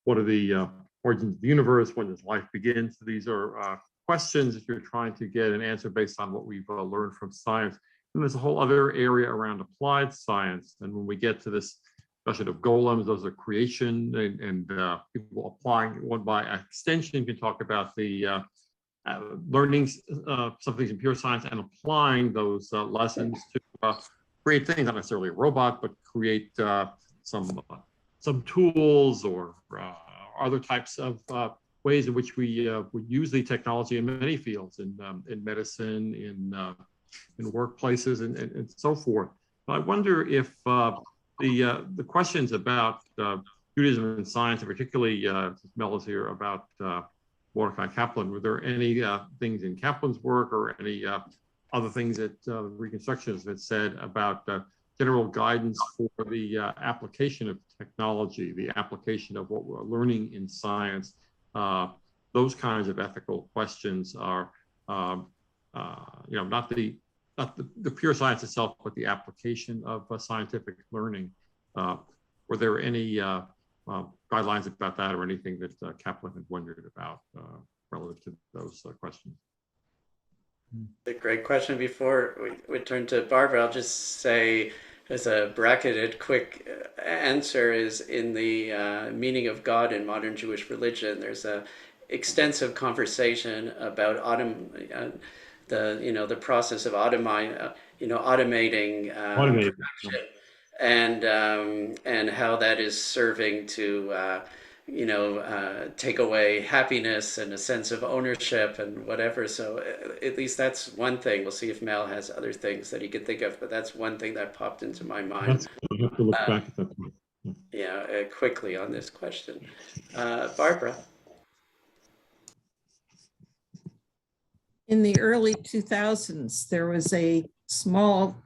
what are the origins of the universe, when does life begin? So these are questions if you're trying to get an answer based on what we've learned from science. And there's a whole other area around applied science. And when we get to this discussion of golems, those are creation, and people applying one by extension can talk about the learning some things in pure science and applying those lessons to create things, not necessarily a robot, but create some tools or other types of ways in which we use the technology in many fields, in medicine, in workplaces, and so forth. I wonder if the questions about Judaism and science, and particularly Mel is here about Mordecai Kaplan, were there any things in Kaplan's work or any other things that Reconstructionists had said about general guidance for the application of technology, the application of what we're learning in science? Those kinds of ethical questions are, you know, not the pure science itself, but the application of scientific learning. Were there any guidelines about that or anything that Kaplan had wondered about relative to those questions? A great question. Before we turn to Barbara, I'll just say, as a bracketed quick answer, is in the meaning of God in modern Jewish religion, there's a extensive conversation about the process of automating production, and how that is serving to take away happiness and a sense of ownership and whatever. So at least that's one thing. We'll see if Mel has other things that he could think of, but that's one thing that popped into my mind. I have to look back at that. Quickly on this question. Barbara. In the early 2000s, there was a small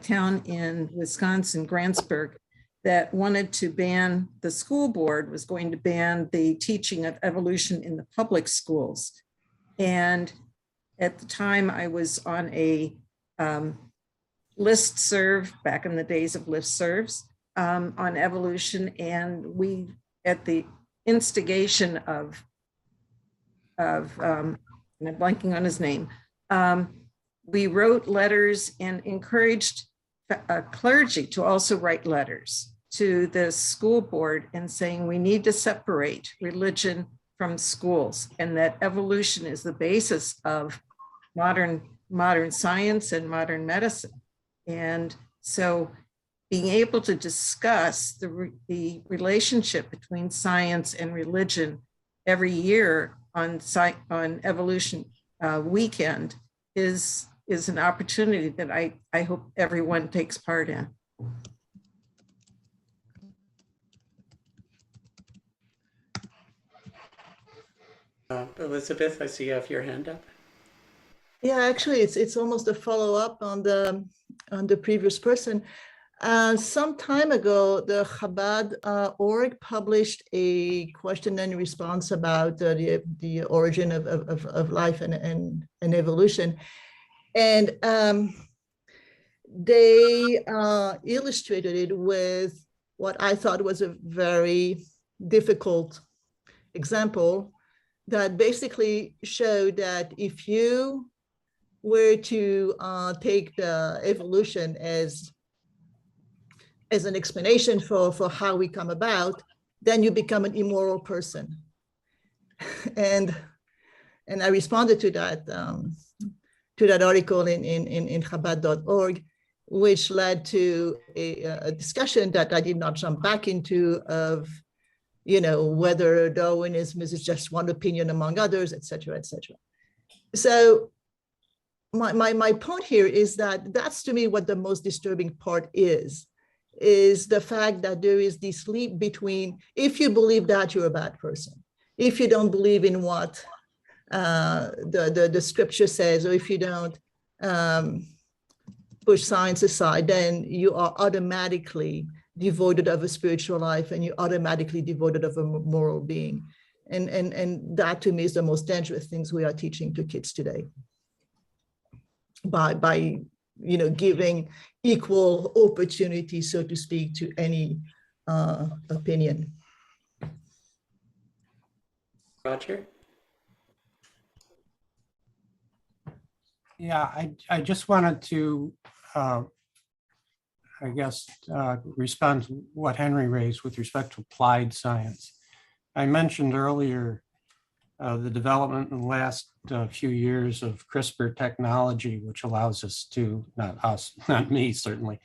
town in Wisconsin, Grantsburg, that wanted to ban, the school board was going to ban the teaching of evolution in the public schools. And at the time I was on a listserv, back in the days of listservs, on evolution. And we, at the instigation of I'm blanking on his name, we wrote letters and encouraged clergy to also write letters to the school board and saying we need to separate religion from schools, and that evolution is the basis of modern science and modern medicine. And so being able to discuss the relationship between science and religion every year on evolution weekend is an opportunity that I hope everyone takes part in. Elizabeth, I see you have your hand up. Yeah, actually, it's almost a follow-up on the previous person. Some time ago, the Chabad org published a question and response about the origin of life and evolution. And they illustrated it with what I thought was a very difficult example that basically showed that if you were to take the evolution as an explanation for how we come about, then you become an immoral person. And I responded to that article in Chabad.org, which led to a discussion that I did not jump back into of, whether Darwinism is just one opinion among others, et cetera, et cetera. So my point here is that that's to me what the most disturbing part is the fact that there is this leap between, if you believe that, you're a bad person. If you don't believe in what the scripture says, or if you don't push science aside, then you are automatically devoid of a spiritual life, and you're automatically devoid of a moral being. And that to me is the most dangerous things we are teaching to kids today. By giving equal opportunity, so to speak, to any opinion. Roger? Yeah, I just wanted to, respond to what Henry raised with respect to applied science. I mentioned earlier the development in the last few years of CRISPR technology, which allows us to, not us, not me certainly,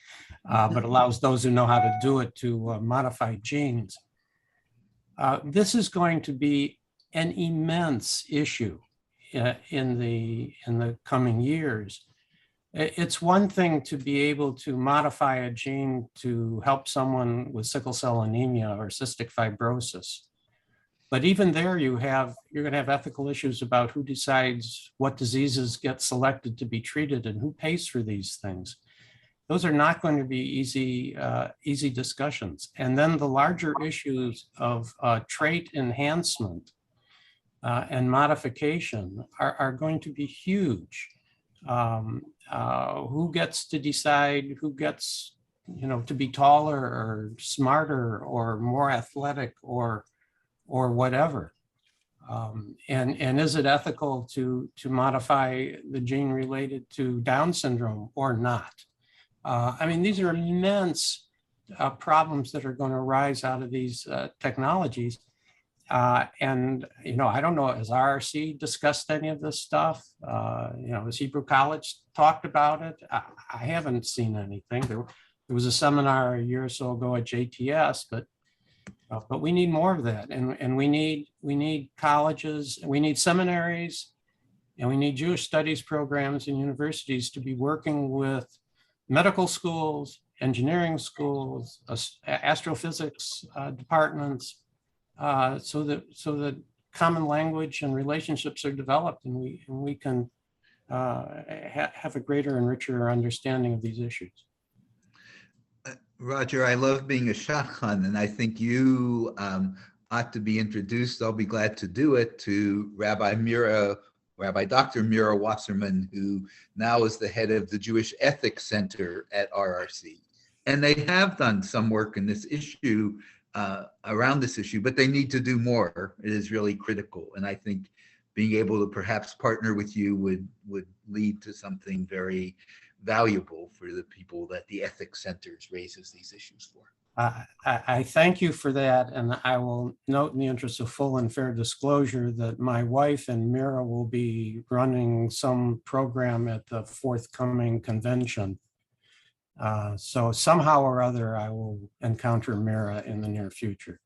but allows those who know how to do it to modify genes. This is going to be an immense issue in the coming years. It's one thing to be able to modify a gene to help someone with sickle cell anemia or cystic fibrosis. But even there, you're going to have ethical issues about who decides what diseases get selected to be treated and who pays for these things. Those are not going to be easy discussions. And then the larger issues of trait enhancement and modification are going to be huge. Who gets to decide who gets, to be taller or smarter or more athletic or whatever? And is it ethical to modify the gene related to Down syndrome or not? These are immense problems that are going to arise out of these technologies. And I don't know, has RRC discussed any of this stuff? Has Hebrew College talked about it? I haven't seen anything. There was a seminar a year or so ago at JTS, but we need more of that. And we need colleges, we need seminaries, and we need Jewish studies programs and universities to be working with medical schools, engineering schools, astrophysics departments, so that common language and relationships are developed, and we can have a greater and richer understanding of these issues. Roger, I love being a shadchan, and I think you ought to be introduced. I'll be glad to do it to Rabbi Dr. Mira Wasserman, who now is the head of the Jewish Ethics Center at RRC. And they have done some work in this issue, around this issue, but they need to do more. It is really critical. And I think being able to perhaps partner with you would lead to something very valuable for the people that the Ethics Centers raises these issues for. I thank you for that, and I will note in the interest of full and fair disclosure that my wife and Mira will be running some program at the forthcoming convention. So somehow or other, I will encounter Mira in the near future.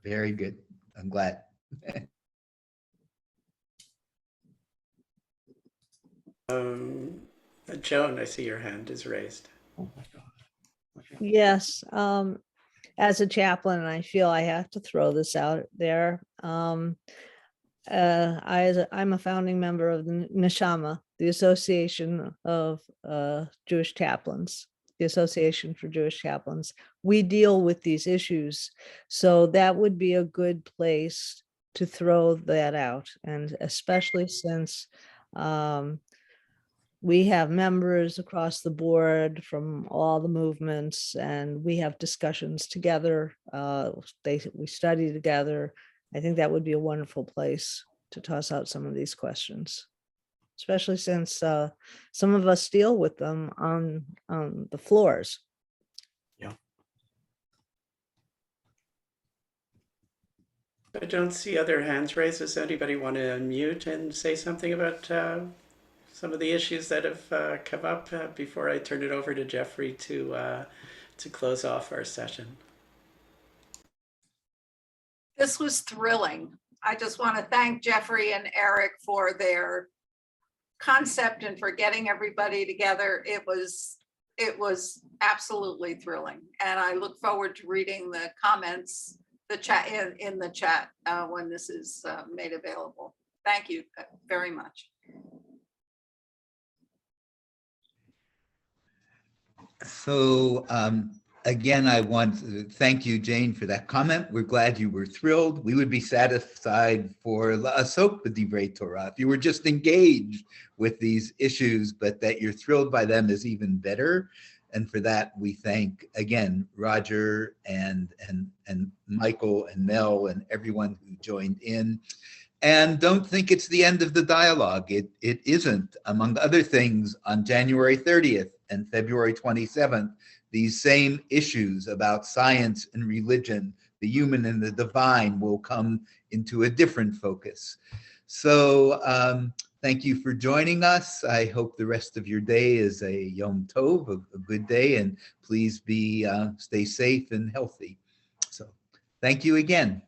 Very good. I'm glad. Joan, I see your hand is raised. Oh my God. Okay. Yes, as a chaplain, I feel I have to throw this out there. I'm a founding member of the Neshama, the Association of Jewish Chaplains, the Association for Jewish Chaplains. We deal with these issues, so that would be a good place to throw that out, and especially since we have members across the board from all the movements, and we have discussions together. We study together. I think that would be a wonderful place to toss out some of these questions, especially since some of us deal with them on the floors. Yeah. I don't see other hands raised. Does anybody want to unmute and say something about some of the issues that have come up before I turn it over to Jeffrey to close off our session? This was thrilling. I just want to thank Jeffrey and Eric for their concept and for getting everybody together. It was absolutely thrilling. And I look forward to reading the comments, the chat in the chat when this is made available. Thank you very much. So again, I want to thank you, Jane, for that comment. We're glad you were thrilled. We would be satisfied for la'asok b'divrei Torah if you were just engaged with these issues, but that you're thrilled by them is even better. And for that, we thank again Roger and Michael and Mel and everyone who joined in. And don't think it's the end of the dialogue. It isn't. Among other things, on January 30th and February 27th, these same issues about science and religion, the human and the divine, will come into a different focus. So thank you for joining us. I hope the rest of your day is a Yom Tov, a good day, and please stay safe and healthy. So thank you again.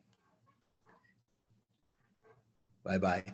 Bye-bye.